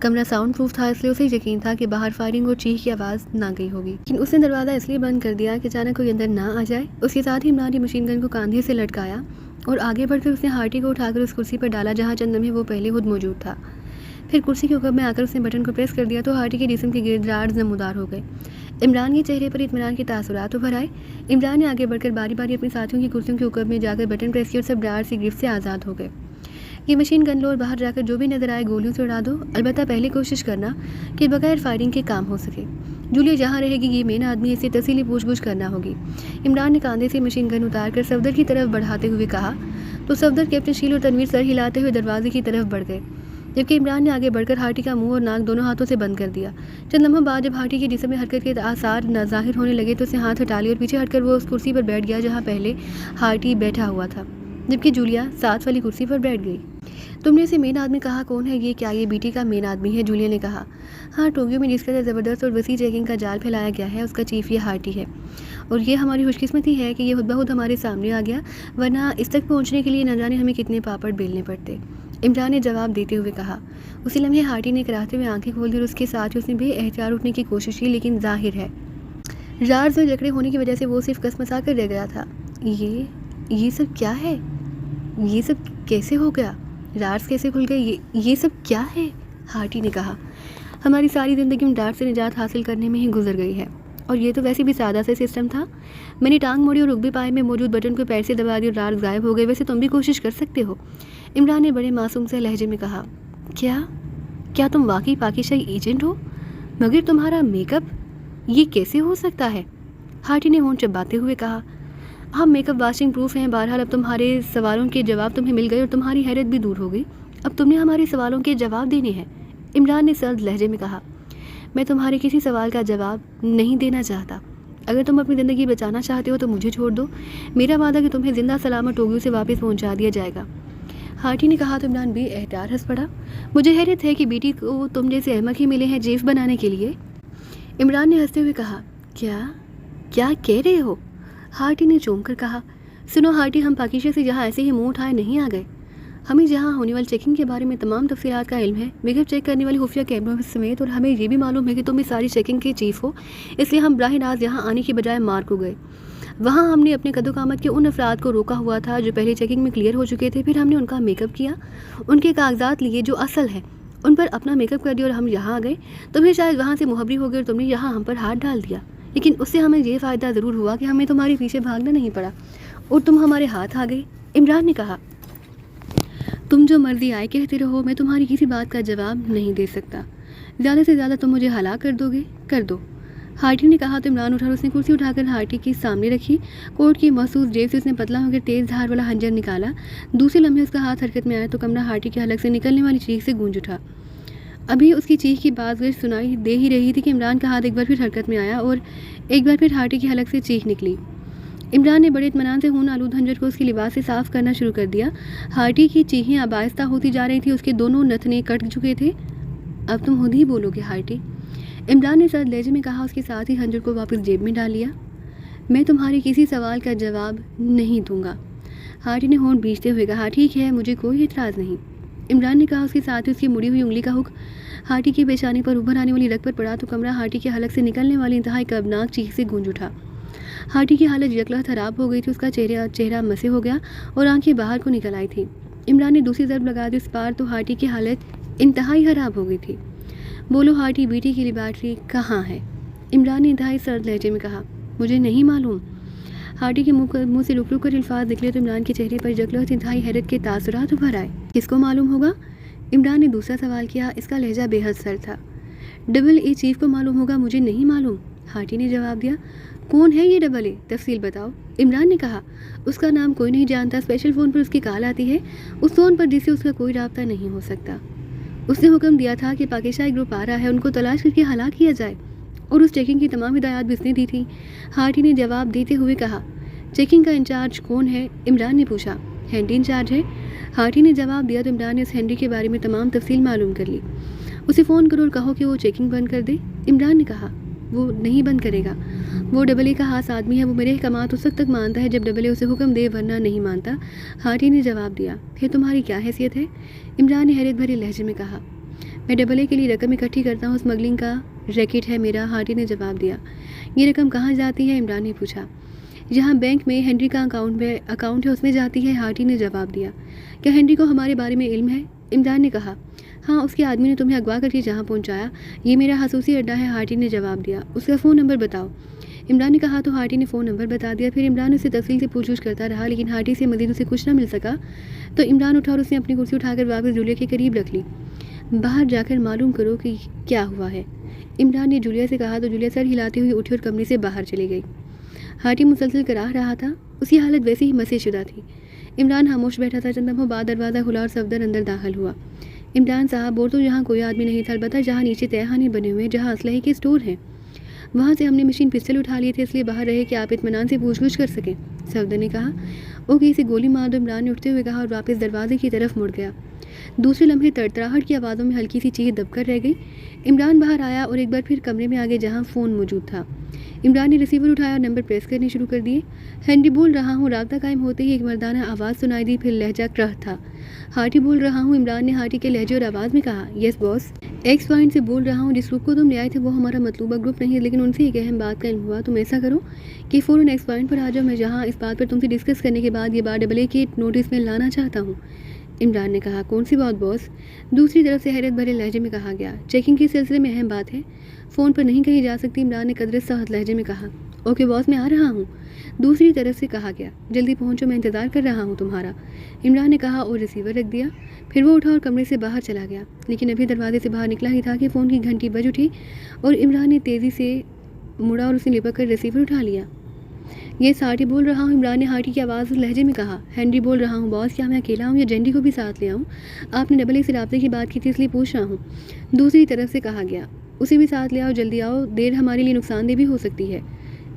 कमरा साउंड प्रूफ था, इसलिए उसे यकीन था कि बाहर फायरिंग और चीख की आवाज़ ना गई होगी, लेकिन उसने दरवाज़ा इसलिए बंद कर दिया कि अचानक कोई अंदर ना आ जाए। उसके साथ ही इमरान ने मशीन गन को कांधे से लटकाया और आगे बढ़कर उसने हार्टी को उठाकर उस कुर्सी पर डाला जहाँ चंद लम्हे वो पहले खुद मौजूद था। फिर कुर्सी के ऊपर में आकर उसने बटन को प्रेस कर दिया तो हार्टी के जिस्म के गिर्द राड नमूदार हो गए। इमरान के चेहरे पर इत्मीनान के तासुरात उभर आए। इमरान ने आगे बढ़कर बारी बारी अपने साथियों की कुर्सियों के ऊपर में जाकर बटन प्रेस किया और सब राड से गिरफ्त से आज़ाद हो गए। یہ مشین گن لو اور باہر جا کر جو بھی نظر آئے گولیوں سے اڑا دو، البتہ پہلے کوشش کرنا کہ بغیر فائرنگ کے کام ہو سکے۔ جولیا جہاں رہے گی یہ مین آدمی ہے، اسے تفصیلی پوچھ گچھ کرنا ہوگی۔ عمران نے کاندھے سے مشین گن اتار کر صفدر کی طرف بڑھاتے ہوئے کہا تو صفدر، کیپٹن شیل اور تنویر سر ہلاتے ہوئے دروازے کی طرف بڑھ گئے، جبکہ عمران نے آگے بڑھ کر ہارٹی کا منہ اور ناک دونوں ہاتھوں سے بند کر دیا۔ چند لمحوں بعد جب ہارٹی کے جسم میں حرکت کے آثار ظاہر ہونے لگے تو اس نے ہاتھ ہٹا لیا اور پیچھے ہٹ کر وہ اس کرسی پر بیٹھ گیا جہاں پہلے ہارٹی بیٹھا ہوا تھا، جبکہ جولیا ساتھ والی کرسی پر بیٹھ گئی۔ تم نے اسے مین آدمی کہا، کون ہے یہ؟ کیا یہ بیٹی کا مین آدمی ہے؟ جولیا نے کہا، ہاں، ٹوکیو میں جس قدر زبردست اور وسیع چیکنگ کا جال پھیلایا گیا ہے اس کا چیف یہ ہارٹی ہے، اور یہ ہماری خوش قسمتی ہے کہ یہ خود بخود ہمارے سامنے آ گیا، ورنہ اس تک پہنچنے کے لیے نہ جانے ہمیں کتنے پاپڑ بیلنے پڑتے، عمران نے جواب دیتے ہوئے کہا۔ اسی لمحے ہارٹی نے کراہتے ہوئے آنکھیں کھول دی اور اس کے ساتھ ہی اس نے بے احتیاط اٹھنے کی کوشش کی، لیکن ظاہر ہے رارز میں جکڑے ہونے کی وجہ سے وہ صرف کسمسا کر رہ گیا تھا۔ یہ سب کیا ہے؟ یہ سب کیسے ہو گیا؟ رارز کیسے کھل گئے؟ یہ سب کیا ہے؟ ہارٹی نے کہا، ہماری ساری زندگی میں ڈارٹ سے نجات حاصل کرنے میں ہی گزر گئی ہے، اور یہ تو ویسے بھی سادہ سے سسٹم تھا۔ میں نے ٹانگ موڑی اور رکبے پائے میں موجود بٹن کو پیر سے دبا دی اور رارز غائب ہو گئے۔ ویسے تم بھی کوشش کر سکتے ہو، عمران نے بڑے معصوم سے لہجے میں کہا۔ کیا تم واقعی پاکستانی ایجنٹ ہو؟ مگر تمہارا میک اپ یہ کیسے ہو سکتا ہے؟ ہارٹی نے ہونٹ چباتے ہوئے کہا، ہم میک اپ واشنگ پروف ہیں۔ بہرحال اب تمہارے سوالوں کے جواب تمہیں مل گئے اور تمہاری حیرت بھی دور ہو گئی۔ اب تم نے ہمارے سوالوں کے جواب دینے ہیں، عمران نے سرد لہجے میں کہا۔ میں تمہارے کسی سوال کا جواب نہیں دینا چاہتا۔ اگر تم اپنی زندگی بچانا چاہتے ہو تو مجھے چھوڑ دو، میرا وعدہ کہ تمہیں زندہ سلامت ٹوکیو سے واپس پہنچا دیا جائے گا۔ ہارٹی نے کہا تو عمران بے احتیاط ہنس پڑا۔ مجھے حیرت ہے کہ بیٹی کو تم جیسے احمق ہی ملے ہیں جیف بنانے کے لیے۔ عمران نے ہنستے ہوئے کہا، کیا کہہ رہے ہو؟ ہارٹی نے چونک کر کہا، سنو ہارٹی، ہم پاکیزہ سے جہاں ایسے ہی منہ اٹھائے نہیں آ گئے، ہمیں جہاں ہونے والی چیکنگ کے بارے میں تمام تفصیلات کا علم ہے، میک اپ چیک کرنے والی خفیہ کیمروں سمیت، اور ہمیں یہ بھی معلوم ہے کہ تم اس ساری چیکنگ کے چیف ہو، اس لیے ہم براہ راست یہاں آنے کی بجائے مارک ہو گئے۔ وہاں ہم نے اپنے قد و قامت کے ان افراد کو روکا ہوا تھا جو پہلے چیکنگ میں کلیئر ہو چکے تھے، پھر ہم نے ان کا میک اپ کیا، ان کے کاغذات لیے جو اصل ہے، ان پر اپنا میک اپ کر دیا اور ہم یہاں آ گئے۔ تمہیں شاید وہاں سے مخبری ہو گئی اور تم نے یہاں ہم پر ہاتھ ڈال دیا، لیکن اس سے ہمیں یہ فائدہ ضرور ہوا کہ ہمیں تمہارے پیچھے بھاگنا نہیں پڑا اور تم ہمارے ہاتھ آ گئے۔ عمران نے کہا، تم جو مرضی آئے کہتے رہو، میں تمہاری کسی بات کا جواب نہیں دے سکتا، زیادہ سے زیادہ تم مجھے ہلاک کر دو گے، کر دو۔ ہارٹی نے کہا تو عمران اٹھا اور اس نے کرسی اٹھا کر ہارٹی کے سامنے رکھی۔ کوٹ کی محسوس جیب سے اس نے پتلا ہو کر تیز دھار والا خنجر نکالا۔ دوسرے لمحے اس کا ہاتھ حرکت میں آیا تو کمرہ ہارٹی کے حلق سے نکلنے والی چیخ سے گونج اٹھا۔ ابھی اس کی چیخ کی بات سنائی دے ہی رہی تھی کہ عمران کا ہاتھ ایک بار پھر حرکت میں آیا اور ایک بار پھر ہارٹی کے حلق سے چیخ نکلی۔ عمران نے بڑے اطمینان سے خون آلود خنجر کو اس کے لباس سے صاف کرنا شروع کر دیا۔ ہارٹی کی چیخیں اب آہستہ ہوتی جا رہی تھی، اس کے دونوں نتنے کٹ چکے تھے۔ اب تم خود ہی بولو گے ہارٹی، عمران نے سرد لہجے میں کہا، اس کے ساتھ ہی خنجر کو واپس جیب میں ڈال لیا۔ میں تمہارے کسی سوال کا جواب نہیں دوں گا، ہارٹی نے ہونٹ بھینچتے ہوئے کہا۔ ٹھیک ہے، مجھے کوئی اعتراض نہیں، عمران نے کہا۔ اس کے ساتھ ہی اس کی مڑی ہوئی انگلی کا ہک ہارٹی کی پیشانی پر ابھر آنے والی رگ پر پڑا تو کمرہ ہارٹی کے حلق سے نکلنے والی انتہائی کبناک چیخ سے گونج اٹھا۔ ہارٹی کی حالت یکلخت خراب ہو گئی تھی، اس کا چہرہ مسے ہو گیا اور آنکھیں باہر کو نکل آئی تھی۔ عمران نے دوسری ضرب لگا دی اس پار تو ہارٹی کی حالت انتہائی خراب ہو گئی تھی۔ بولو ہارٹی، بیٹی کی لیبارٹری کہاں ہے؟ عمران نے انتہائی سرد لہجے میں کہا۔ مجھے نہیں معلوم۔ ہارٹی کے منہ سے رک رک کر الفاظ نکلے تو عمران کے چہرے پر یکلخت انتہائی حیرت کے تاثرات ابھر آئے۔ کس کو معلوم ہوگا؟ عمران نے دوسرا سوال کیا۔ اس کا لہجہ بے حد سرد تھا۔ ڈبل اے چیف کو معلوم ہوگا، مجھے نہیں معلوم، ہارٹی نے جواب دیا۔ کون ہے یہ ڈبل اے؟ تفصیل بتاؤ، عمران نے کہا۔ اس کا نام کوئی نہیں جانتا، اسپیشل فون پر اس کی کال آتی ہے، اس فون پر جس سے اس کا کوئی رابطہ نہیں ہو سکتا۔ اس نے حکم دیا تھا کہ پاکستانی گروپ آ رہا ہے، ان کو تلاش کر کے ہلاک کیا جائے، اور اس چیکنگ کی تمام ہدایات بھی اس نے دی تھی، ہارٹی نے جواب دیتے ہوئے کہا۔ چیکنگ کا انچارج کون ہے؟ عمران نے پوچھا۔ ہینڈی انچارج ہے، ہارٹی نے جواب دیا تو عمران نے اس ہینڈی کے بارے میں تمام تفصیل معلوم کر لی۔ اسے فون کرو اور کہو کہ وہ چیکنگ بند کر دے، عمران نے کہا۔ وہ نہیں بند کرے گا، وہ ڈبل اے کا خاص آدمی ہے، وہ میرے احکامات اس وقت تک مانتا ہے جب ڈبل اے اسے حکم دے، ورنہ نہیں مانتا، ہارٹی نے جواب دیا۔ پھر تمہاری کیا حیثیت ہے؟ عمران نے حیرت بھرے لہجے میں کہا۔ میں ڈبل اے کے لیے رقم اکٹھی کرتا ہوں، اسمگلنگ کا ریکٹ ہے میرا، ہارٹی نے جواب دیا۔ یہ رقم کہاں جاتی ہے؟ عمران نے پوچھا۔ جہاں بینک میں ہینری کا اکاؤنٹ ہے اس میں جاتی ہے، ہارٹی نے جواب دیا۔ کیا ہینری کو ہمارے بارے میں علم ہے؟ عمران نے کہا۔ ہاں، اس کے آدمی نے تمہیں اغوا کر کے جہاں پہنچایا، یہ میرا خصوصی اڈا ہے، ہارٹی نے جواب دیا۔ اس کا فون نمبر بتاؤ، इमरान ने कहा तो हार्टी ने फ़ोन नंबर बता दिया। फिर इमरान उससे तफसील से पूछ करता रहा, लेकिन हार्टी से मज़ीद उसे कुछ ना मिल सका। तो इमरान उठा और उसने अपनी कुर्सी उठाकर वापस जूलिया के करीब रख ली। बाहर जाकर मालूम करो कि क्या हुआ है, इमरान ने जूलिया से कहा। तो जूलिया सर हिलाती हुई उठी और कमरे से बाहर चली गई। हार्टी मुसलसल कराह रहा था, उसकी हालत वैसे ही मसेशुदा थी। इमरान खामोश बैठा था। चंद लम्हों बाद दरवाज़ा खुला और सफदर अंदर दाखिल हुआ। इमरान साहब, और तो यहाँ कोई आदमी नहीं था, अलबत्ता जहाँ नीचे तहखाने बने हुए हैं, जहाँ असलहे के स्टोर हैं, वहाँ से हमने मशीन पिस्टल उठा लिए थे, इसलिए बाहर रहे कि आप इत्मीनान से पूछगछ कर सकें, सफदर ने कहा। ओके, इसे गोली मार दो, इमरान ने उठते हुए कहा और वापस दरवाजे की तरफ मुड़ गया। दूसरे लम्हे तड़तड़ाहट की आवाज़ों में हल्की सी चीख दबकर रह गई। इमरान बाहर आया और एक बार फिर कमरे में आगे जहाँ फ़ोन मौजूद था। इमरान ने रिसीवर उठाया और नंबर प्रेस करने शुरू कर दिए। हेनरी बोल रहा हूँ। राब्ता कायम होते ही एक मर्दाना आवाज़ सुनाई दी, फिर लहजा क्रह था। हार्टी बोल रहा हूँ, इमरान ने हार्टी के लहजे और आवाज़ में कहा। यस बॉस, एक्स पॉइंट से बोल रहा हूँ। जिस ग्रुप को तुम ले आए थे वो हमारा मतलूबा ग्रुप नहीं है, लेकिन उनसे एक अहम बात का इल्म हुआ। तुम ऐसा करो कि फ़ौरन एक्स पॉइंट पर आ जाओ। मैं जहाँ इस बात पर तुमसे डिस्कस करने के बाद ये बात AA के नोटिस में लाना चाहता हूँ। इमरान ने कहा। कौन सी बात बॉस? दूसरी तरफ से हैरत भरे लहजे में कहा गया। चेकिंग के सिलसिले में अहम बात है, फ़ोन पर नहीं कही जा सकती। इमरान ने कदरे सहत लहजे में कहा। ओके बॉस, मैं आ रहा हूँ, दूसरी तरफ से कहा गया। जल्दी पहुँचो, मैं इंतज़ार कर रहा हूँ तुम्हारा, इमरान ने कहा और रिसीवर रख दिया। फिर वो उठा और कमरे से बाहर चला गया। लेकिन अभी दरवाजे से बाहर निकला ही था कि फ़ोन की घंटी बज उठी और इमरान ने तेज़ी से मुड़ा और उसे लिपक कर रिसीवर उठा लिया। ये हार्टी बोल रहा हूँ, इमरान ने हार्टी की आवाज़ लहजे में कहा। हेनरी बोल रहा हूँ बॉस, क्या मैं अकेला हूँ या जेंडी को भी साथ ले आऊँ? आपने AA से राब्ते की बात की थी, इसलिए पूछ रहा हूँ, दूसरी तरफ से कहा गया। उसे भी साथ ले आओ, जल्दी आओ, देर हमारे लिए नुकसानदेह भी हो सकती है,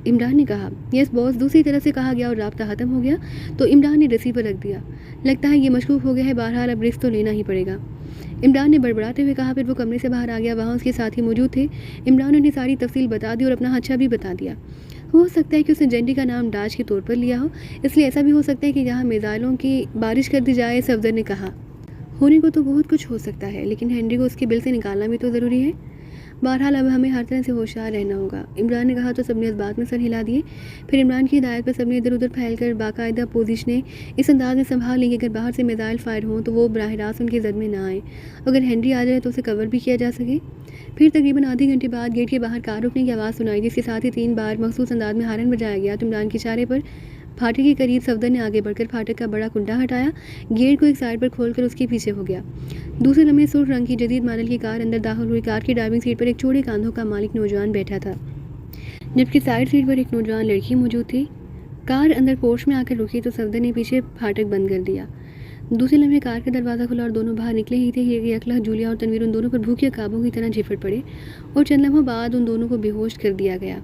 इमरान ने कहा। यस बॉस, दूसरी तरफ से कहा गया और राब्ता ख़त्म हो गया तो इमरान ने रिसीवर रख दिया। लगता है ये मशकूक हो गया है, बहरहाल अब रिस्क तो लेना ही पड़ेगा, इमरान ने बड़बड़ाते हुए कहा। फिर वो कमरे से बाहर आ गया। वहाँ उसके साथी मौजूद थे। इमरान ने उन्हें सारी तफसील बता दी और अपना अच्छा भी बता दिया। हो सकता है कि उसने जेंडी का नाम डाज के तौर पर लिया हो, इसलिए ऐसा भी हो सकता है कि यहाँ मिसाइलों की बारिश कर दी जाए, सफदर ने कहा। होने को तो बहुत कुछ हो सकता है, लेकिन हेनरी को उसके बिल से निकालना भी तो ज़रूरी है। बहरहाल अब हमें हर तरह से होशियार रहना होगा, इमरान ने कहा। तो सबने इस बात में सर हिला दिए। फिर इमरान की हिदायत पर सबने इधर उधर फैलकर बाकायदा पोजीशनें इस अंदाज में संभाल ली कि अगर बाहर से मिसाइल फायर हों तो वो बराह रास्त उनकी जद में ना आए, अगर हेनरी आ जाए तो उसे कवर भी किया जा सके। फिर तकरीबन आधी घंटे बाद गेट के बाहर कार रुकने की आवाज़ सुनाई, जिसके साथ ही 3 बार मखसूस अंदाज में हारन बजाया गया। तो इमरान के इशारे पर फाटक के करीब सफदर ने आगे बढ़कर फाटक का बड़ा कुंडा हटाया, गेट को एक साइड पर खोलकर उसके पीछे हो गया। दूसरे लम्हे सुर्ख रंग की जदीद मॉडल की कार अंदर दाखिल हुई। कार की ड्राइविंग सीट पर एक चौड़े कांधों का मालिक नौजवान बैठा था, जबकि साइड सीट पर एक नौजवान लड़की मौजूद थी। कार अंदर पोर्च में आकर रुकी तो सफदर ने पीछे फाटक बंद कर दिया। दूसरे लम्हे कार का दरवाज़ा खुला और दोनों बाहर निकले ही थे कि अकलह, जूलिया और तनवीर उन दोनों पर भूखे काबू की तरह झिपट पड़े और चंद लम्हों बाद उन दोनों को बेहोश कर दिया गया।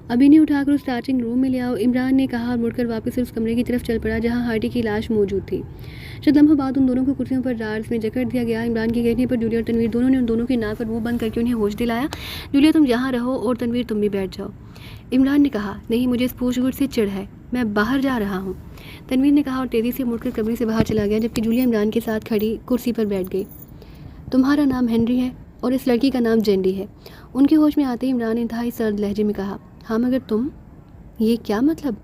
अब इन्हें उठाकर उस स्टार्टिंग रूम में ले आओ, इमरान ने कहा और मुड़कर वापस उस कमरे की तरफ चल पड़ा जहां हार्टी की लाश मौजूद थी। चंद लम्हों बाद उन दोनों को कुर्सियों पर रार्स में जकड़ दिया गया। इमरान के कहने पर जूलिया और तनवीर दोनों ने उन दोनों की नाक पर मुंह बंद करके उन्हें होश दिलाया। जूलिया तुम जहाँ रहो और तनवीर तुम भी बैठ जाओ, इमरान ने कहा। नहीं, मुझे इस पूछगछ से चिढ़ है, मैं बाहर जा रहा हूँ, तनवीर ने कहा और तेज़ी से मुड़कर कमरे से बाहर चला गया, जबकि जूलिया इमरान के साथ खड़ी कुर्सी पर बैठ गई। तुम्हारा नाम हेनरी है और इस लड़की का नाम जेंडी है, उनके होश में आते ही इमरान ने इंतहाई सर्द लहजे में कहा। हाँ मगर तुम, ये क्या मतलब?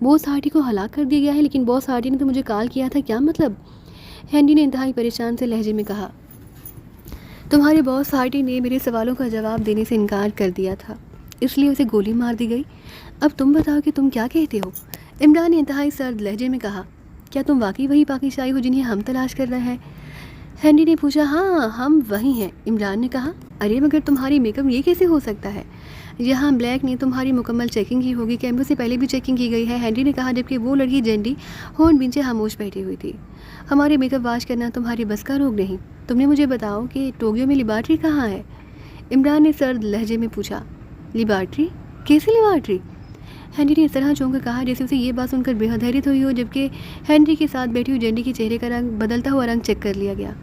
बॉस हार्टी को हलाक कर दिया गया है, लेकिन बॉस हार्टी ने तो मुझे कॉल किया था, क्या मतलब? हेनरी ने इंतहाई परेशान से लहजे में कहा। तुम्हारे बॉस हार्टी ने मेरे सवालों का जवाब देने से इनकार कर दिया था, इसलिए उसे गोली मार दी गई। अब तुम बताओ कि तुम क्या कहते हो, इमरान ने इंतहाई सर्द लहजे में कहा। क्या तुम वाकई वही पाकिस्तानी हो जिन्हें हम तलाश कर रहे हैं? हेनरी ने पूछा। हाँ, हम वही हैं, इमरान ने कहा। अरे मगर तुम्हारी मेकअप ये कैसे हो सकता है? यहाँ ब्लैक ने तुम्हारी मुकम्मल चेकिंग की होगी, कैमरे से पहले भी चेकिंग की गई है, हेनरी ने कहा, जबकि वो लड़की जेंडी होन बिंचे खामोश बैठी हुई थी। हमारे मेकअप वाश करना तुम्हारी बस का रोग नहीं। तुमने मुझे बताओ कि टोक्यो में लेबॉर्ट्री कहाँ है, इमरान ने सर्द लहजे में पूछा। लेबॉर्ट्री? कैसी लेबॉर्ट्री? हेनरी ने इस तरह चौंक कर कहा जैसे उसे ये बात सुनकर बेहद हैरत हुई हो, जबकि हेनरी के साथ बैठी हुई जेंडी के चेहरे का रंग बदलता हुआ रंग चेक कर लिया गया।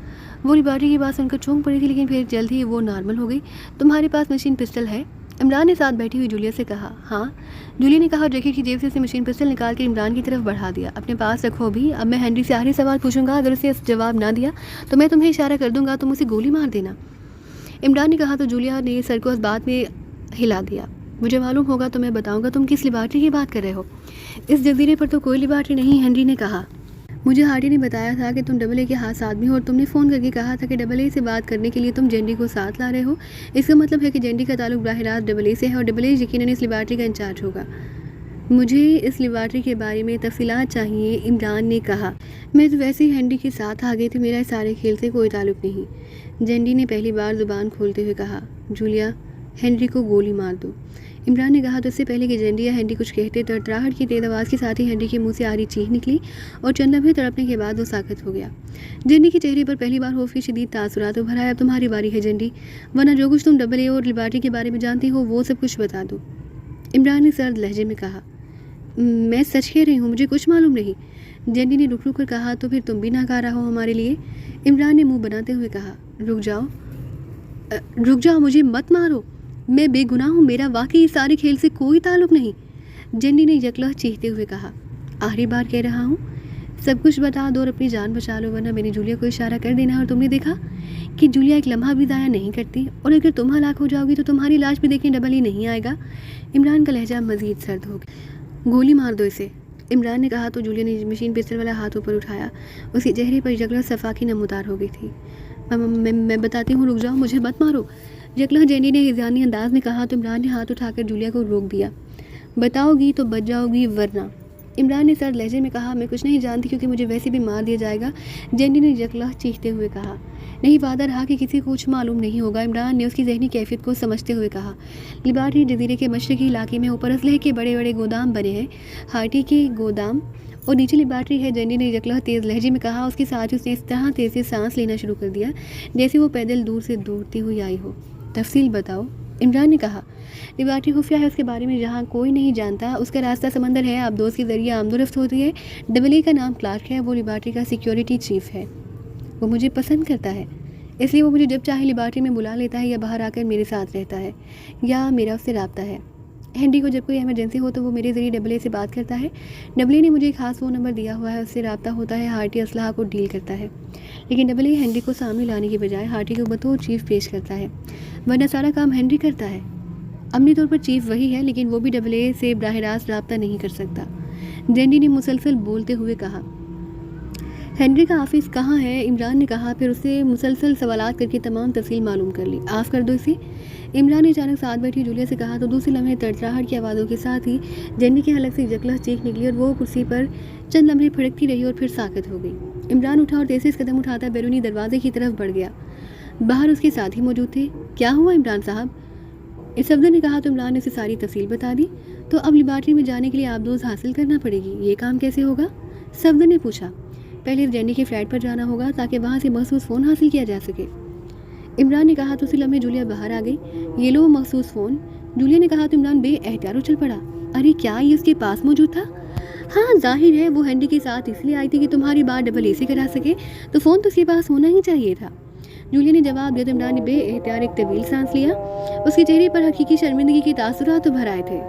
वो लेबॉर्ट्री की बात सुनकर चौंक पड़ी थी, लेकिन फिर जल्द ही वो नॉर्मल हो गई। तुम्हारे पास मशीन पिस्टल है, इमरान ने साथ बैठी हुई जूलिया से कहा। हाँ, जूलिया ने कहा। जैकेट की जेब से उसने मशीन पिस्टल निकाल कर इमरान की तरफ बढ़ा दिया। अपने पास रखो भी, अब मैं हेनरी से आखिरी सवाल पूछूंगा, अगर उसे जवाब ना दिया तो मैं तुम्हें इशारा कर दूंगा, तुम उसे गोली मार देना, इमरान ने कहा। तो जूलिया ने सर को इस बात में हिला दिया। मुझे मालूम होगा तो मैं बताऊंगा तुम किस लेबॉर्ट्री की बात कर रहे हो। इस जजीरे पर तो कोई लेबॉर्ट्री नहीं, हेनरी ने कहा। مجھے ہارٹی نے بتایا تھا کہ تم ڈبل اے کے ہاتھ آدمی ہو اور تم نے فون کر کے کہا تھا کہ ڈبل اے سے بات کرنے کے لیے تم جینڈی کو ساتھ لا رہے ہو. اس کا مطلب ہے کہ جینڈی کا تعلق براہ راست ڈبل اے سے ہے اور ڈبل اے یقیناً اس لیبارٹری کا انچارج ہوگا. مجھے اس لیبارٹری کے بارے میں تفصیلات چاہیے، عمران نے کہا. میں تو ویسے ہی ہینری کے ساتھ آ گئی تھی، میرا اس سارے کھیل سے کوئی تعلق نہیں. جینڈی نے پہلی بار زبان کھولتے ہوئے کہا. جولیا، ہینری کو گولی مار دو. عمران نے کہا تو اس سے پہلے کہ جینڈی یا ہینری کچھ کہتے تڑتڑاہٹ کی تیز آواز کے ساتھ ہی ہینری کے منہ سے آری چیخ نکلی اور چند لمحے تڑپنے کے بعد وہ ساکت ہو گیا. جینڈی کے چہرے پر پہلی بار خوف کی شدید تاثرات ابھر آیا. اب تمہاری باری ہے جینڈی، ورنہ جو کچھ تم ڈبل اے اور لیبارٹری کے بارے میں جانتی ہو وہ سب کچھ بتا دو. عمران نے سرد لہجے میں کہا. میں سچ کہہ رہی ہوں، مجھے کچھ معلوم نہیں. جینڈی نے رک رک کر کہا. تو پھر تم بھی ناکارہ ہو ہمارے لیے. عمران نے منہ بناتے ہوئے کہا. رک جاؤ، مجھے مت مارو، میں بے گناہ ہوں، میرا واقعی اس سارے کھیل سے کوئی تعلق نہیں. جینڈی نے یکلخت چیختے ہوئے کہا. آخری بار کہہ رہا ہوں، سب کچھ بتا دو اور اپنی جان بچا لو، ورنہ میں نے جولیا کو اشارہ کر دینا. اور تم نے دیکھا کہ جولیا ایک لمحہ بھی ضائع نہیں کرتی، اور اگر تم ہلاک ہو جاؤ گی تو تمہاری لاش بھی دیکھنے ڈبل ہی نہیں آئے گا. عمران کا لہجہ مزید سرد ہو گیا. گولی مار دو اسے، عمران نے کہا تو جولیا نے مشین پسٹل والا ہاتھ اوپر اٹھایا. اس کے چہرے پر یکلخت صفاقی نمودار ہو گئی تھی. میں بتاتی ہوں، رک جاؤ، مجھے مت مارو، یکلخت جینڈی نے ہذیانی انداز میں کہا. تو عمران نے ہاتھ اٹھا کر جولیا کو روک دیا. بتاؤ گی تو بچ جاؤ گی، ورنہ. عمران نے سرد لہجے میں کہا. میں کچھ نہیں جانتی کیونکہ مجھے ویسے بھی مار دیا جائے گا، جینڈی نے یکلخت چیختے ہوئے کہا. نہیں، وعدہ رہا کہ کسی کو کچھ معلوم نہیں ہوگا، عمران نے اس کی ذہنی کیفیت کو سمجھتے ہوئے کہا. لیبارٹری جزیرے کے مشرقی علاقے میں اوپر اسلحے کے بڑے بڑے گودام بنے ہیں، ہارٹی کے گودام، اور نیچے لیبارٹری ہے، جینڈی نے یکلخت تیز لہجے میں کہا. اس کے ساتھ اس نے اس طرح تیز سے سانس لینا شروع کر دیا جیسے وہ پیدل دور سے دوڑتی ہوئی آئی ہو. تفصیل بتاؤ، عمران نے کہا. لیبارٹری خفیہ ہے، اس کے بارے میں جہاں کوئی نہیں جانتا. اس کا راستہ سمندر ہے، آبدوز کے ذریعے آمد و رفت ہوتی ہے. ڈبل اے کا نام کلارک ہے، وہ لیبارٹری کا سیکیورٹی چیف ہے. وہ مجھے پسند کرتا ہے، اس لیے وہ مجھے جب چاہے لیبارٹری میں بلا لیتا ہے یا باہر آ کر میرے ساتھ رہتا ہے، یا میرا اس سے رابطہ ہے. ہینری کو جب کوئی ایمرجنسی ہو تو وہ میرے ذریعے ڈبل اے سے بات کرتا ہے. ڈبل اے نے مجھے ایک خاص فون نمبر دیا ہوا ہے، اس سے رابطہ ہوتا ہے. ہارٹی اسلحہ کو ڈیل کرتا ہے، لیکن ڈبل اے ہینری کو سامنے لانے کے بجائے ہارٹی کو بطور چیف پیش کرتا ہے، ورنہ سارا کام ہینری کرتا ہے. عملی طور پر چیف وہی ہے، لیکن وہ بھی ڈبل اے سے براہ راست رابطہ نہیں کر سکتا. جینڈی نے مسلسل بولتے ہوئے کہا. ہینری کا آفس کہاں ہے؟ عمران نے کہا. پھر اسے مسلسل سوالات کر کے تمام تفصیل معلوم کر لی. آف کر دو اسے، عمران نے اچانک ساتھ بیٹھی جولیا سے کہا. تو دوسرے لمحے تڑتڑاہٹ کی آوازوں کے ساتھ ہی جینڈی کے حلق سے یکلخت چیخ نکلی اور وہ کرسی پر چند لمحے پھڑکتی رہی اور پھر ساکت ہو گئی. عمران اٹھا اور تیز قدم اٹھاتا بیرونی دروازے کی طرف بڑھ گیا. باہر اس کے ساتھی موجود تھے. کیا ہوا عمران صاحب؟ اس افضل نے کہا. تو عمران نے اسے ساری تفصیل بتا دی. تو اب لیبارٹری میں جانے کے لیے آبدوز حاصل کرنا پڑے گی، یہ کام کیسے ہوگا؟ صفدر نے پوچھا. پہلے جینڈی کے فلیٹ پر جانا ہوگا تاکہ وہاں سے مخصوص فون حاصل کیا جا سکے، عمران نے کہا. تو اسی لمحے جولیا باہر آ گئی. یہ لو مخصوص فون، جولیا نے کہا. تو عمران بے احتیاط اچھل پڑا. ارے کیا یہ اس کے پاس موجود تھا؟ ہاں ظاہر ہے، وہ ہینری کے ساتھ اس لیے آئی تھی کہ تمہاری بات ڈبل اے سے کرا سکے، تو فون تو اس کے پاس ہونا ہی چاہیے تھا، جولیا نے جواب دیا. تو عمران نے بے احتیاط ایک طویل سانس لیا. اس کے چہرے پر حقیقی شرمندگی کے تاثرات ابھر آئے تھے.